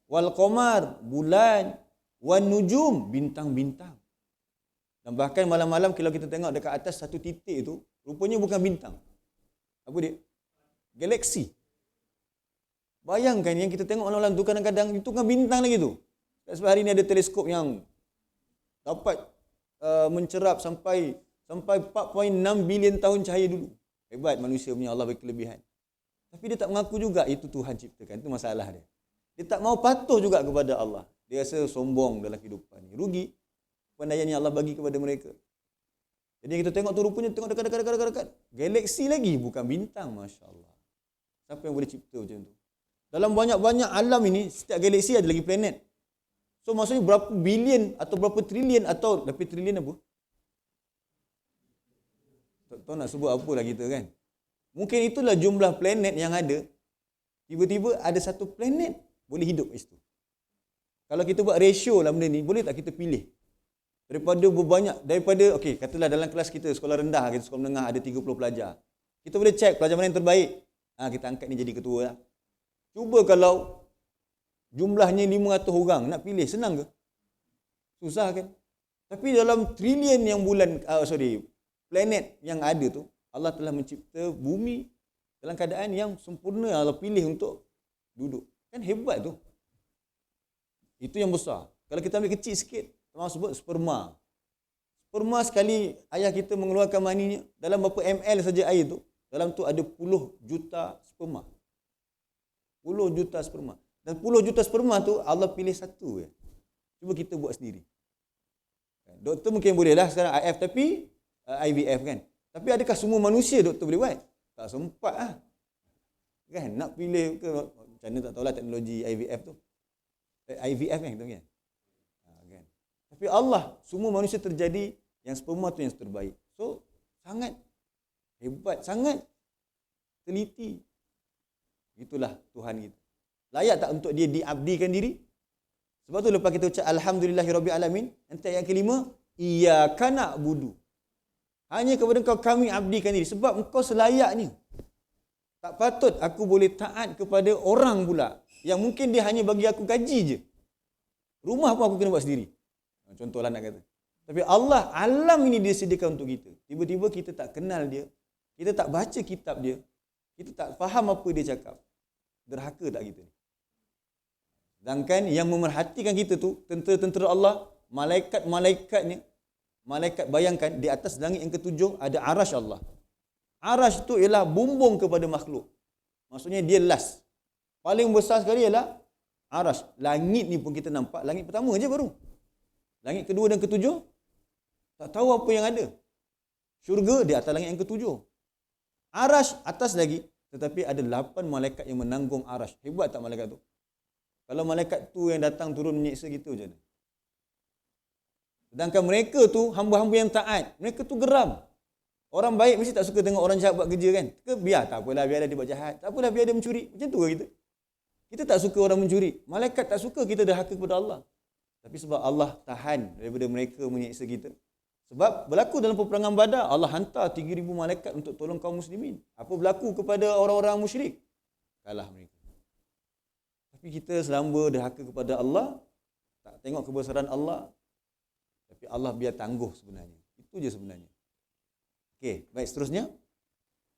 wal qamar, bulan, wan nujum, bintang-bintang. Dan bahkan malam-malam kalau kita tengok dekat atas satu titik tu, rupanya bukan bintang. Apa dia? Galaksi. Bayangkan yang kita tengok malam-malam tu kadang-kadang itu kan bintang lagi tu. Sebab hari ni ada teleskop yang dapat mencerap sampai 4.6 bilion tahun cahaya dulu. Hebat manusia punya, Allah bagi kelebihan. Tapi dia tak mengaku juga itu Tuhan ciptakan. Itu masalah dia. Dia tak mau patuh juga kepada Allah. Dia rasa sombong dalam kehidupan ni. Rugi pendayaan yang Allah bagi kepada mereka. Jadi kita tengok tu rupanya tengok dekat. Galaksi lagi bukan bintang, masya-Allah. Siapa yang boleh cipta macam tu? Dalam banyak-banyak alam ini, setiap galaksi ada lagi planet. So maksudnya berapa bilion atau berapa trilion atau lebih trilion apa? Tak tahu nak sebut apa lah kita kan. Mungkin itulah jumlah planet yang ada. Tiba-tiba ada satu planet boleh hidup kat situ. Kalau kita buat ratio lah benda ni, boleh tak kita pilih? Daripada okey, katalah dalam kelas kita sekolah rendah, kita sekolah menengah ada 30 pelajar. Kita boleh check pelajar mana yang terbaik. Kita angkat ni jadi ketua lah. Cuba kalau jumlahnya 500 orang, nak pilih senang ke? Susah kan? Tapi dalam trilion yang planet yang ada tu, Allah telah mencipta bumi dalam keadaan yang sempurna. Allah pilih untuk duduk. Kan hebat tu. Itu yang besar. Kalau kita ambil kecil sikit, termasuk sebut sperma. Sperma sekali ayah kita mengeluarkan maninya, dalam berapa ml saja air tu, dalam tu ada puluh juta sperma. 10 juta sperma. Dan 10 juta sperma tu Allah pilih satu je. Cuba kita buat sendiri. Doktor mungkin boleh lah sekarang IF tapi IVF kan. Tapi adakah semua manusia doktor boleh buat? Tak sempat lah. Kan nak pilih ke macam mana tak tahulah teknologi IVF tu. IVF kan kita kan. Kan. Tapi Allah, semua manusia terjadi yang sperma tu yang terbaik. So sangat hebat, sangat teliti. Itulah Tuhan kita. Layak tak untuk dia diabdikan diri? Sebab tu lepas kita ucap alhamdulillahirabbil alamin, nanti ayat kelima, iyyaka na'budu. Hanya kepada Engkau kami abdikan diri sebab Engkau selayaknya. Tak patut aku boleh taat kepada orang pula yang mungkin dia hanya bagi aku gaji je. Rumah pun aku kena buat sendiri. Contohlah nak kata. Tapi Allah, alam ini dia sediakan untuk kita. Tiba-tiba kita tak kenal dia, kita tak baca kitab dia, kita tak faham apa dia cakap. Derhaka tak kita ni? Sedangkan yang memerhatikan kita tu, tentera-tentera Allah, malaikat-malaikatnya, malaikat bayangkan di atas langit yang ketujuh ada arash Allah. Arash tu ialah bumbung kepada makhluk. Maksudnya dia last. Paling besar sekali ialah arash. Langit ni pun kita nampak, langit pertama je baru. Langit kedua dan ketujuh, tak tahu apa yang ada. Syurga di atas langit yang ketujuh. Arash atas lagi, tetapi ada 8 malaikat yang menanggung arash. Hebat tak malaikat tu? Kalau malaikat tu yang datang turun menyiksa kita macam mana? Sedangkan mereka tu hamba-hamba yang taat. Mereka tu geram. Orang baik mesti tak suka tengok orang jahat buat kerja kan? Biar tak apalah, biar dia buat jahat. Tak apalah, biar dia mencuri. Macam tu ke kita? Kita tak suka orang mencuri. Malaikat tak suka kita derhaka kepada Allah. Tapi sebab Allah tahan daripada mereka menyiksa kita. Sebab berlaku dalam peperangan Badar, Allah hantar 3,000 malaikat untuk tolong kaum muslimin. Apa berlaku kepada orang-orang musyrik? Kalah mereka. Tapi kita selamba derhaka kepada Allah, tak tengok kebesaran Allah, tapi Allah biar tangguh sebenarnya. Itu je sebenarnya. Okey, baik seterusnya.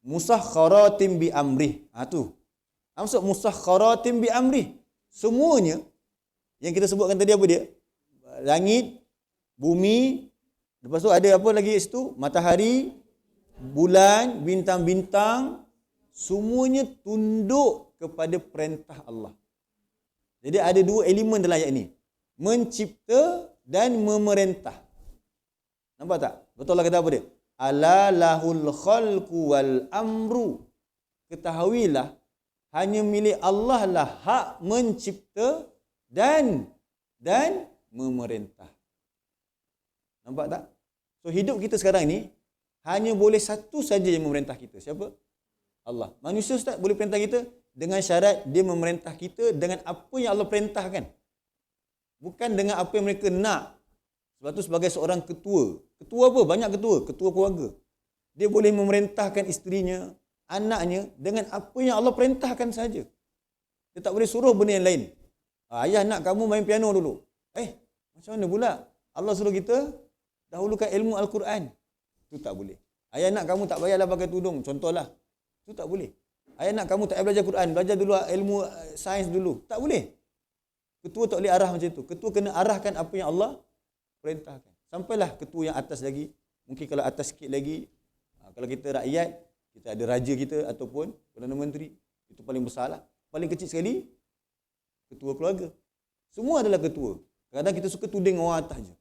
Musakhkharatin bi amrih. Tu. Maksud musakhkharatin bi amrih. Semuanya yang kita sebutkan tadi apa dia? Langit, bumi, lepas tu ada apa lagi kat situ? Matahari, bulan, bintang-bintang, semuanya tunduk kepada perintah Allah. Jadi ada 2 elemen dalam ayat ini. Mencipta dan memerintah. Nampak tak? Betul Allah kata apa dia? Ala lahul khalqu wal amru. Ketahuilah, hanya milik Allah lah hak mencipta dan memerintah. Nampak tak? So hidup kita sekarang ni hanya boleh satu saja yang memerintah kita. Siapa? Allah. Manusia Ustaz boleh perintah kita dengan syarat dia memerintah kita dengan apa yang Allah perintahkan. Bukan dengan apa yang mereka nak. Sebab tu sebagai seorang ketua. Ketua apa? Banyak ketua. Ketua keluarga. Dia boleh memerintahkan isterinya, anaknya dengan apa yang Allah perintahkan saja. Dia tak boleh suruh benda yang lain. Ayah nak kamu main piano dulu. Macam mana pula? Allah suruh kita dahulukan ilmu Al-Quran. Itu tak boleh. Ayah nak kamu tak payahlah pakai tudung. Contohlah. Itu tak boleh. Ayah nak kamu tak payah belajar Quran. Belajar dulu ilmu sains dulu. Tak boleh. Ketua tak boleh arah macam itu. Ketua kena arahkan apa yang Allah perintahkan. Sampailah ketua yang atas lagi. Mungkin kalau atas sikit lagi. Kalau kita rakyat, kita ada raja kita ataupun Perdana Menteri. Itu paling besarlah. Paling kecil sekali, ketua keluarga. Semua adalah ketua. Kadang-kadang kita suka tuding orang atas je.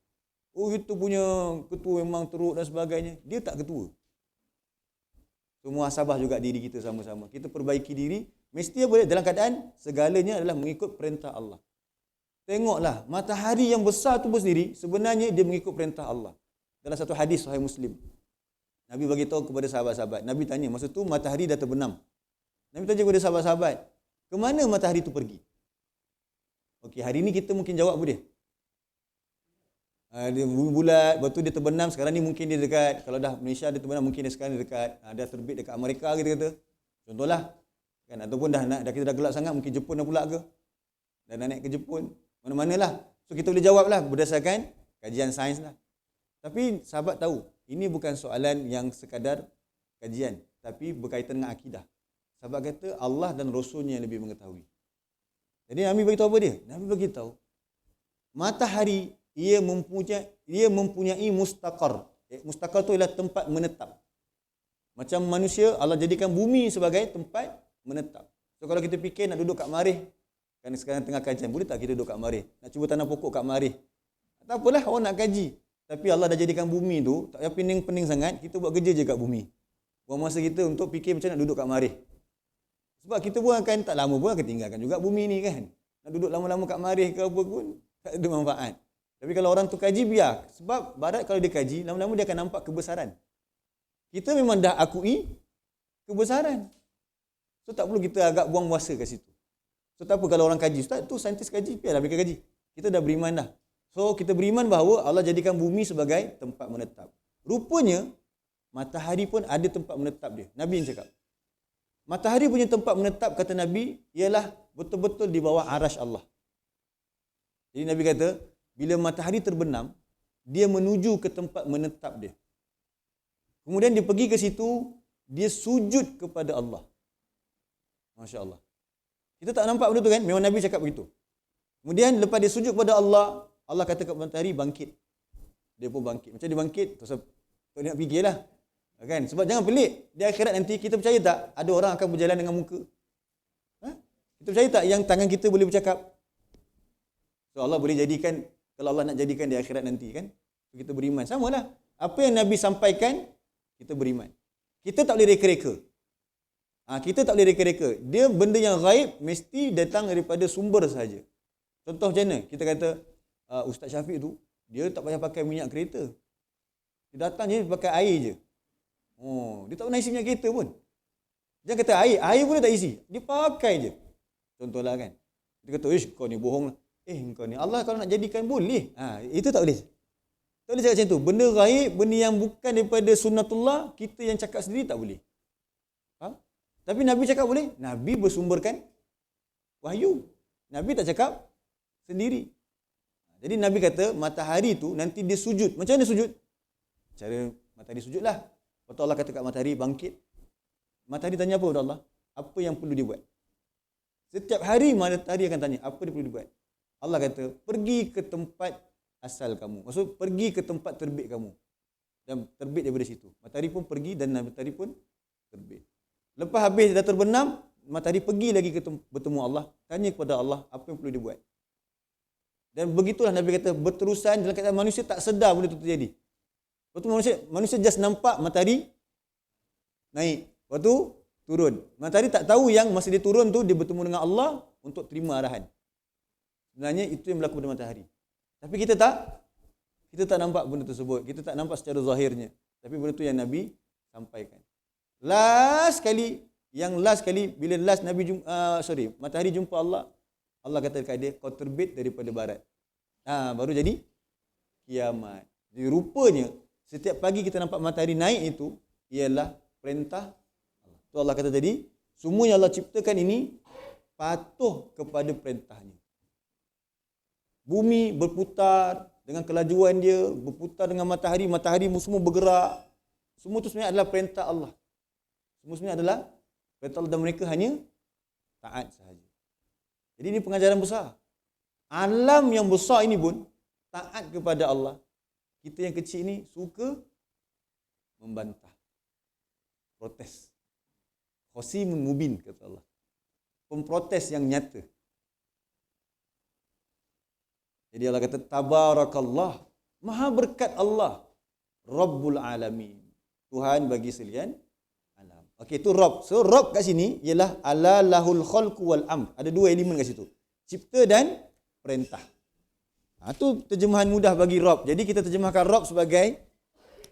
Oh, itu punya ketua memang teruk dan sebagainya. Dia tak ketua. Semua muhasabah juga diri kita sama-sama. Kita perbaiki diri. Mesti boleh dalam keadaan segalanya adalah mengikut perintah Allah. Tengoklah, matahari yang besar tu pun sendiri, sebenarnya dia mengikut perintah Allah. Dalam satu hadis Sahih Muslim. Nabi bagi tahu kepada sahabat-sahabat. Nabi tanya, masa tu matahari dah terbenam. Nabi tanya kepada sahabat-sahabat, ke mana matahari tu pergi? Okey, hari ni kita mungkin jawab apa dia? Dia bumi bulat, lepas tu dia terbenam, sekarang ni mungkin dia dekat, kalau dah Malaysia dia terbenam, mungkin dia sekarang dia dekat, dah terbit dekat Amerika kita kata. Contohlah. Kan, ataupun dah kita dah gelap sangat, mungkin Jepun dah pula ke? Dah nak naik ke Jepun. Mana-manalah. So kita boleh jawablah berdasarkan kajian sains lah. Tapi sahabat tahu, ini bukan soalan yang sekadar kajian, tapi berkaitan dengan akidah. Sahabat kata Allah dan Rasulnya yang lebih mengetahui. Jadi Nabi beritahu apa dia? Nabi beritahu matahari ia mempunyai mustaqar. Mustaqar tu ialah tempat menetap. Macam manusia, Allah jadikan bumi sebagai tempat menetap. So kalau kita fikir nak duduk kat marih, kan sekarang tengah kajian, boleh tak kita duduk kat marih? Nak cuba tanam pokok kat marih? Tak apalah, orang nak kaji. Tapi Allah dah jadikan bumi tu, tak payah pening-pening sangat, kita buat kerja je kat bumi. Buang masa kita untuk fikir macam nak duduk kat marih. Sebab kita pun akan tak lama pun akan tinggalkan juga bumi ni kan. Nak duduk lama-lama kat marih ke apa pun, tak ada manfaat. Tapi kalau orang tu kaji, biar. Sebab barat kalau dia kaji, lama-lama dia akan nampak kebesaran. Kita memang dah akui kebesaran. So tak perlu kita agak buang masa kat situ. So tak apa kalau orang kaji, Ustaz tu saintis kaji, biarlah mereka kaji. Kita dah beriman dah. So kita beriman bahawa Allah jadikan bumi sebagai tempat menetap. Rupanya matahari pun ada tempat menetap dia. Nabi yang cakap. Matahari punya tempat menetap, kata Nabi, ialah betul-betul di bawah arash Allah. Jadi Nabi kata, bila matahari terbenam, dia menuju ke tempat menetap dia. Kemudian dia pergi ke situ, dia sujud kepada Allah. Masya Allah. Kita tak nampak benda tu kan? Memang Nabi cakap begitu. Kemudian lepas dia sujud kepada Allah, Allah kata kepada matahari, bangkit. Dia pun bangkit. Macam dia bangkit, tak nak fikirlah. Kan? Sebab jangan pelik. Di akhirat nanti, kita percaya tak ada orang akan berjalan dengan muka? Kita percaya tak yang tangan kita boleh bercakap? So Allah boleh jadikan, kalau Allah nak jadikan di akhirat nanti kan, kita beriman. Samalah. Apa yang Nabi sampaikan, kita beriman. Kita tak boleh reka-reka. Kita tak boleh reka-reka. Dia benda yang gaib mesti datang daripada sumber sahaja. Contoh macam mana? Kita kata, Ustaz Syafiq tu, dia tak payah pakai minyak kereta. Dia datang je pakai air je. Dia tak pernah isi minyak kereta pun. Jangan kata air pun dia tak isi. Dia pakai je. Contohlah kan. Dia kata, kau ni bohong lah. Kau ni Allah kalau nak jadikan boleh. Itu tak boleh. Tak boleh cakap macam tu. Benda gaib, benda yang bukan daripada sunnatullah, kita yang cakap sendiri tak boleh. Tapi Nabi cakap boleh. Nabi bersumberkan wahyu. Nabi tak cakap sendiri. Jadi Nabi kata matahari tu nanti dia sujud. Macam mana sujud? Cara matahari sujud lah. Waktu Allah kata kat matahari bangkit. Matahari tanya apa kepada Allah? Apa yang perlu dia buat? Setiap hari matahari akan tanya apa dia perlu dia buat. Allah kata pergi ke tempat asal kamu. Maksud pergi ke tempat terbit kamu. Dan terbit daripada situ. Matahari pun pergi dan matahari pun terbit. Lepas habis dah terbenam, matahari pergi lagi bertemu Allah, tanya kepada Allah apa yang perlu dia buat. Dan begitulah Nabi kata berterusan dalam keadaan manusia tak sedar benda itu terjadi. Lepas tu manusia just nampak matahari naik, lepas tu turun. Matahari tak tahu yang masa dia turun tu dia bertemu dengan Allah untuk terima arahan. Sebenarnya itu yang berlaku pada matahari. Tapi kita tak Kita tak nampak benda tersebut. Kita tak nampak secara zahirnya. Tapi benda tu yang Nabi sampaikan. Last kali bila matahari jumpa Allah, Allah kata dekat dia, kau terbit daripada barat. Baru jadi kiamat. Jadi rupanya setiap pagi kita nampak matahari naik itu ialah perintah Allah. Tu Allah kata tadi, semua yang Allah ciptakan ini patuh kepada perintahnya. Bumi berputar dengan kelajuan dia, berputar dengan matahari, matahari semua bergerak. Semua itu sebenarnya adalah perintah Allah. Semua sebenarnya adalah perintah Allah dan mereka hanya taat sahaja. Jadi ini pengajaran besar. Alam yang besar ini pun taat kepada Allah. Kita yang kecil ini suka membantah, protes. Khosimun mubin, kata Allah. Pemprotes yang nyata. Jadi Allah kata, tabarakallah, maha berkat Allah, Rabbul alamin, Tuhan bagi sekalian alam. Okey, itu Rabb. So Rabb kat sini ialah ala lahul khalqu wal amr. Ada dua elemen kat situ. Cipta dan perintah. Itu terjemahan mudah bagi Rabb. Jadi kita terjemahkan Rabb sebagai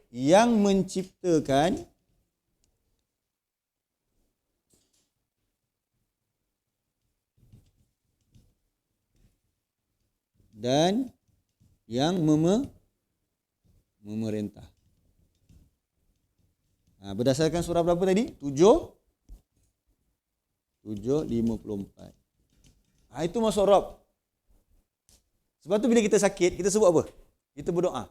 yang menciptakan dan yang memerintah. Berdasarkan surah berapa tadi? 7:54. Itu masuk Rabb. Sebab tu bila kita sakit, kita sebut apa? Kita berdoa.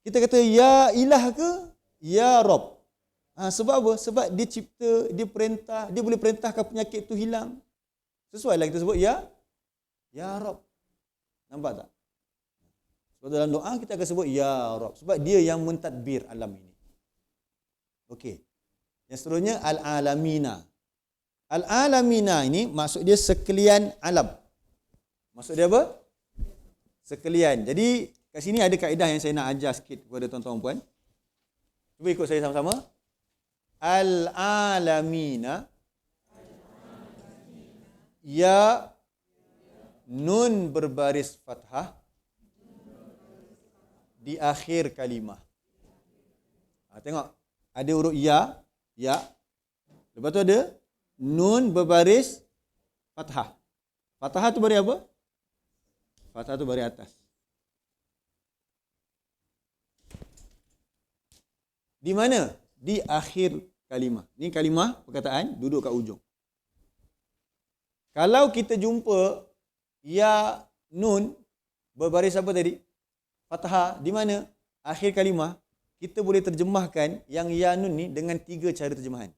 Kita kata, ya ilah ke? Ya Rabb. Sebab apa? Sebab dia cipta, dia perintah, dia boleh perintahkan penyakit tu hilang. Sesuai lah kita sebut, ya Rabb. Nampak tak? Sebab dalam doa kita akan sebut, ya Rabb. Sebab dia yang mentadbir alam ini. Okey. Yang seterusnya, al-alamina. Al-alamina ini maksud dia sekalian alam. Maksud dia apa? Sekalian. Jadi kat sini ada kaedah yang saya nak ajar sikit kepada tuan-tuan puan. Cuba ikut saya sama-sama. Al-alamina, ya nun berbaris fathah di akhir kalimah. Tengok, ada huruf ya. Lepas tu ada nun berbaris fathah. Fathah tu baris apa? Fathah tu baris atas. Di mana? Di akhir kalimah. Ni kalimah perkataan duduk kat ujung. Kalau kita jumpa ya nun berbaris apa tadi? Fathah. Di mana? Akhir kalimah. Kita boleh terjemahkan yang ya nun ni dengan 3 cara terjemahan.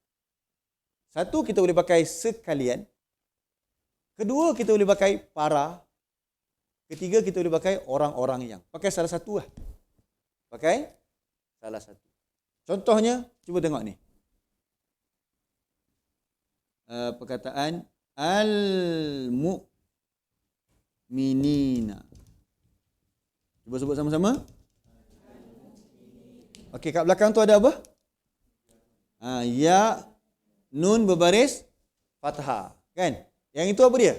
Satu, kita boleh pakai sekalian. Kedua, kita boleh pakai para. Ketiga, kita boleh pakai orang-orang yang. Pakai salah satu lah. Pakai salah satu. Contohnya, cuba tengok ni. Perkataan al-mu'minina. Cuba sebut sama-sama. Okey, kat belakang tu ada apa? Ya, nun berbaris fathah. Kan? Yang itu apa dia?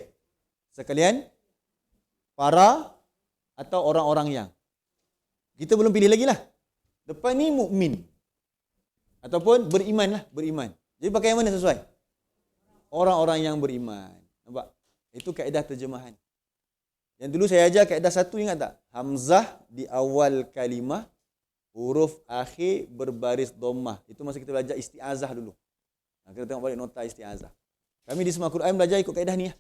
Sekalian para atau orang-orang yang. Kita belum pilih lagi lah. Depan ni mukmin. Ataupun beriman lah, beriman. Jadi pakai yang mana sesuai? Orang-orang yang beriman. Nampak? Itu kaedah terjemahan. Yang dulu saya ajar kaedah satu, ingat tak? Hamzah di awal kalimah, huruf akhir berbaris dhammah. Itu masa kita belajar isti'azah dulu. Kita tengok balik nota isti'azah. Kami di Semua Quran belajar ikut kaedah ni.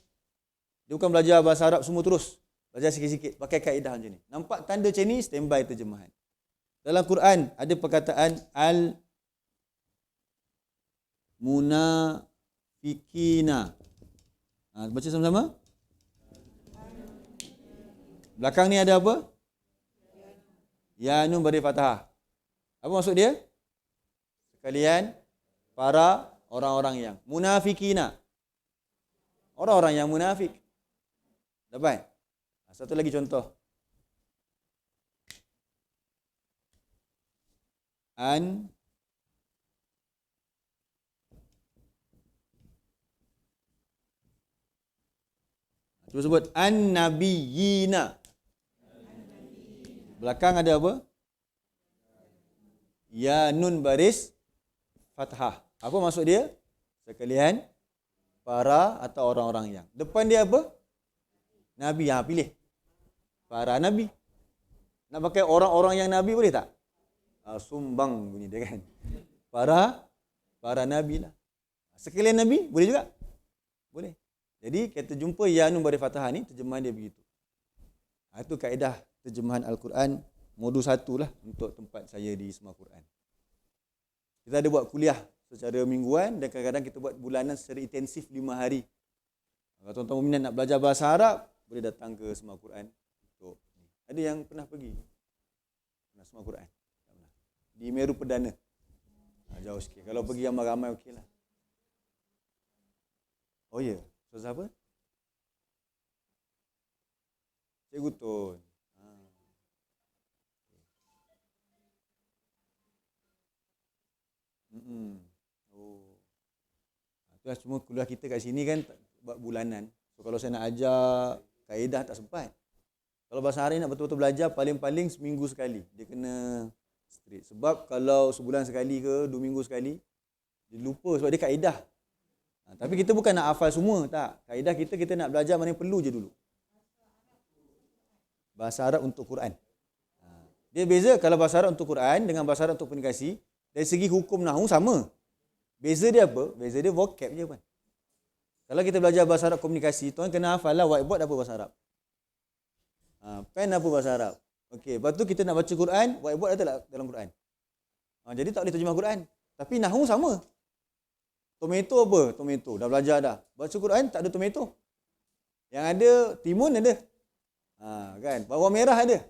Dia bukan belajar bahasa Arab semua terus. Belajar sikit-sikit. Pakai kaedah macam ni. Nampak tanda macam ni, standby terjemahan. Dalam Quran ada perkataan al-munafikina. Baca sama-sama. Belakang ni ada apa? Ya nun beri fathah. Apa maksud dia? Sekalian para orang-orang yang munafikina. Orang-orang yang munafik. Dapat? Satu lagi contoh. Cuba sebut an-nabiyina. Belakang ada apa? Ya nun baris fathah. Apa maksud dia? Sekalian para atau orang-orang yang. Depan dia apa? Nabi. Pilih. Para nabi. Nak pakai orang-orang yang nabi boleh tak? Sumbang bunyi dia kan. Para nabi lah. Sekalian nabi boleh juga? Boleh. Jadi kita jumpa ya nun baris fathah ni terjemahan dia begitu. Itu kaedah terjemahan Al-Quran modul 1 lah untuk tempat saya di Semua Quran. Kita ada buat kuliah secara mingguan dan kadang-kadang kita buat bulanan secara intensif 5 hari. Kalau tuan-tuan minat nak belajar bahasa Arab, boleh datang ke Semua Quran. Ada yang pernah pergi? Pernah Semua Quran? Di Meru Perdana. Jauh sikit. Kalau pergi ramai-ramai okey lah. Oh ya, Ustaz apa? Cikgu Tun. Oh. Itulah cuma kuliah kita kat sini kan buat bulanan. So kalau saya nak ajar kaedah tak sempat. Kalau bahasa Arab nak betul-betul belajar paling-paling seminggu sekali. Dia kena straight. Sebab kalau sebulan sekali ke 2 minggu sekali dia lupa sebab dia kaedah. Tapi kita bukan nak hafal semua, tak. Kaedah kita nak belajar mana yang perlu je dulu. Bahasa Arab untuk Quran. Dia beza kalau bahasa Arab untuk Quran dengan bahasa Arab untuk komunikasi. Dari segi hukum nahu sama. Beza dia apa? Beza dia vocab je kan. Kalau kita belajar bahasa Arab komunikasi, tuan kena hafal lah whiteboard apa bahasa Arab. Pen apa bahasa Arab. Okey, lepas tu kita nak baca Quran, whiteboard ada tak dalam Quran? Jadi tak boleh terjemah Quran. Tapi nahu sama. Tomato apa? Tomato. Dah belajar dah. Baca Quran tak ada tomato. Yang ada timun ada. Kan? Bawang merah ada.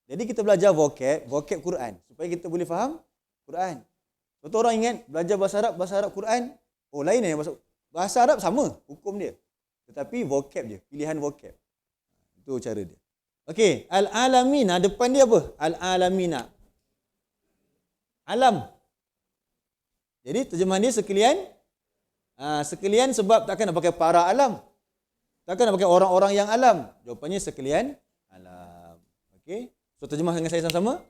Jadi kita belajar vocab Quran supaya kita boleh faham Quran. Betul orang ingat belajar bahasa Arab Quran, lain bahasa Arab sama hukum dia. Tetapi vocab dia, pilihan vocab. Itu cara dia. Okey, al-alamina depan dia apa? Al-alamina. Alam. Jadi terjemahan dia sekalian sebab takkan nak pakai para alam. Takkan nak pakai orang-orang yang alam. Jawapannya sekalian alam. Okey. So terjemah dengan saya sama-sama.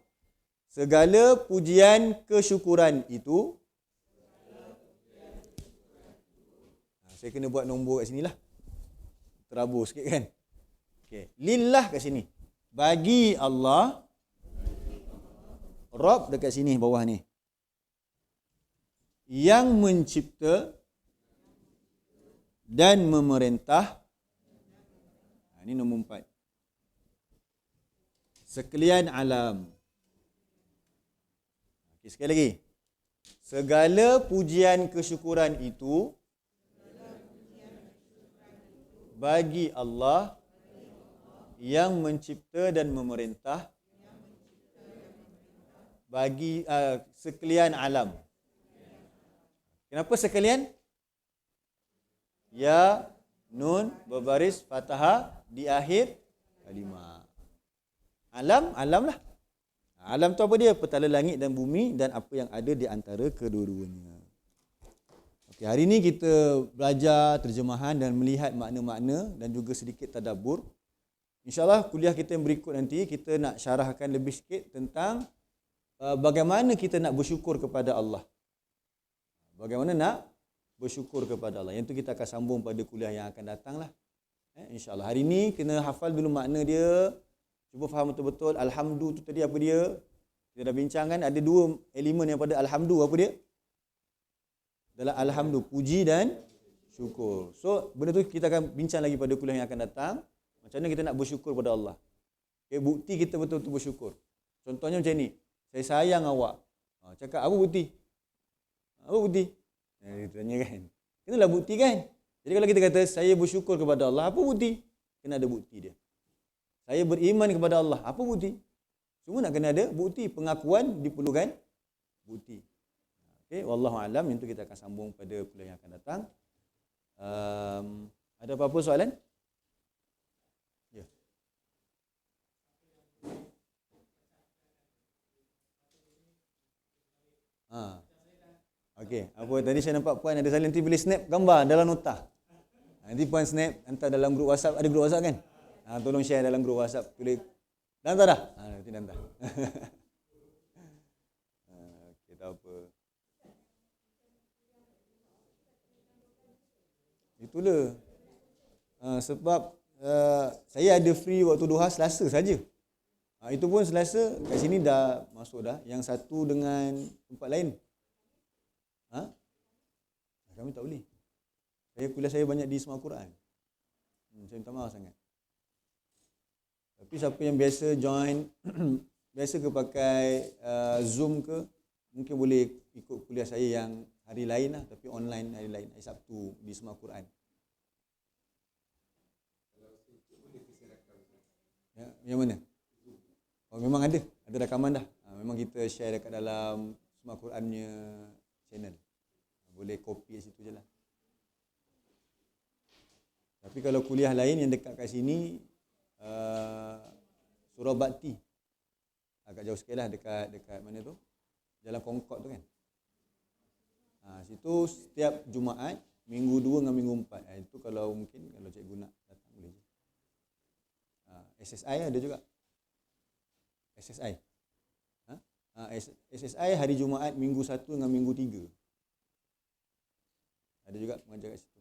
Segala pujian kesyukuran itu. Saya kena buat nombor kat sini lah. Terabur sikit kan. Okay. Lillah kat sini. Bagi Allah. Rabb dekat sini bawah ni. Yang mencipta dan memerintah. Ini nombor 4. Sekalian alam. Okay, sekali lagi. Segala pujian kesyukuran itu bagi Allah yang mencipta dan memerintah bagi sekalian alam. Kenapa sekalian? Ya, nun, berbaris fathah di akhir kalimah. Alam lah. Alam tu apa dia? Petala langit dan bumi dan apa yang ada di antara kedua-duanya. Okey, hari ini kita belajar terjemahan dan melihat makna-makna dan juga sedikit tadabbur. InsyaAllah kuliah kita yang berikut nanti kita nak syarahkan lebih sikit tentang bagaimana kita nak bersyukur kepada Allah. Bagaimana nak bersyukur kepada Allah. Yang tu kita akan sambung pada kuliah yang akan datang lah. InsyaAllah. Hari ini kena hafal dulu makna dia. Cuba faham betul-betul. Alhamdulillah tu tadi apa dia? Kita dah bincangkan ada 2 elemen yang pada alhamdulillah. Apa dia? Dalam alhamdulillah, puji dan syukur. So, benda tu kita akan bincang lagi pada kuliah yang akan datang. Macam mana kita nak bersyukur pada Allah. Okay, bukti kita betul-betul bersyukur. Contohnya macam ni. Saya sayang awak. Cakap, apa bukti? Apa bukti? Kita tanya kan. Itulah bukti kan. Jadi kalau kita kata, saya bersyukur kepada Allah, apa bukti? Kena ada bukti dia. Saya beriman kepada Allah, apa bukti? Semua nak kena ada bukti. Pengakuan diperlukan bukti. Okey, wallahu alam. Yang itu kita akan sambung pada kuliah yang akan datang. Ada apa-apa soalan? Ya. Okey, apa tadi saya nampak puan ada salin, nanti boleh snap gambar dalam nota. Nanti puan snap hantar dalam grup WhatsApp. Ada grup WhatsApp kan? Tolong share dalam grup WhatsApp. Boleh Dah hantar dah? Nanti dah hantar. Okey, tak apa. Itulah. Sebab saya ada free waktu duha Selasa saja. Itu pun Selasa kat sini dah masuk dah. Yang satu dengan tempat lain. Kami tak boleh. Kuliah saya banyak di Semua Quran. Saya minta maaf sangat. Tapi siapa yang biasa join, biasa ke pakai Zoom ke, mungkin boleh ikut kuliah saya yang hari lain lah, tapi online hari lain, hari Sabtu di Semua Quran. Ya, yang mana? Oh, memang ada rakaman dah. Memang kita share dekat dalam Semua Qurannya channel. Boleh copy kat situ je lah. Tapi kalau kuliah lain yang dekat kat sini, Surau Bakti. Agak jauh sikit lah, dekat mana tu? Jalan Concorde tu kan. Situ setiap Jumaat, minggu 2 dengan minggu 4. Itu kalau mungkin, kalau cikgu nak datang boleh. SSI ada juga. SSI. SSI hari Jumaat, minggu 1 dengan minggu 3. Ada juga mengajar kat situ.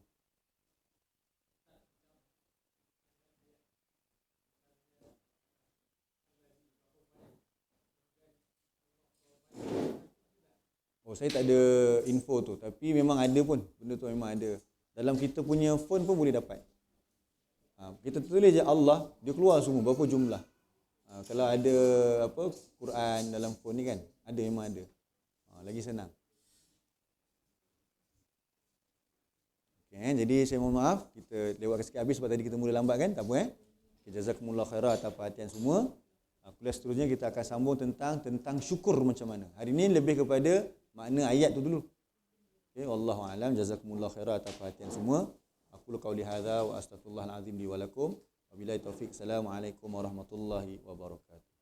Oh, saya tak ada info tu. Tapi memang ada pun. Benda tu memang ada. Dalam kita punya phone pun boleh dapat. Kita tulis je Allah, dia keluar semua berapa jumlah. Kalau ada Quran dalam phone ni kan, ada, memang ada. Lagi senang. Okay, jadi saya mohon maaf, kita lewat sikit habis sebab tadi kita mula lambat kan, tak apa Okay, jazakumullah khairan atas perhatian semua. Kuliah seterusnya kita akan sambung tentang syukur macam mana. Hari ini lebih kepada makna ayat tu dulu. Okay, wallahu a'lam, jazakumullah khairan atas perhatian semua. Aku qauli hadza wa astaghfirullahal azim li wa lakum. Wabillahi taufik. Assalamualaikum warahmatullahi wabarakatuh.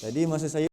Tadi masa saya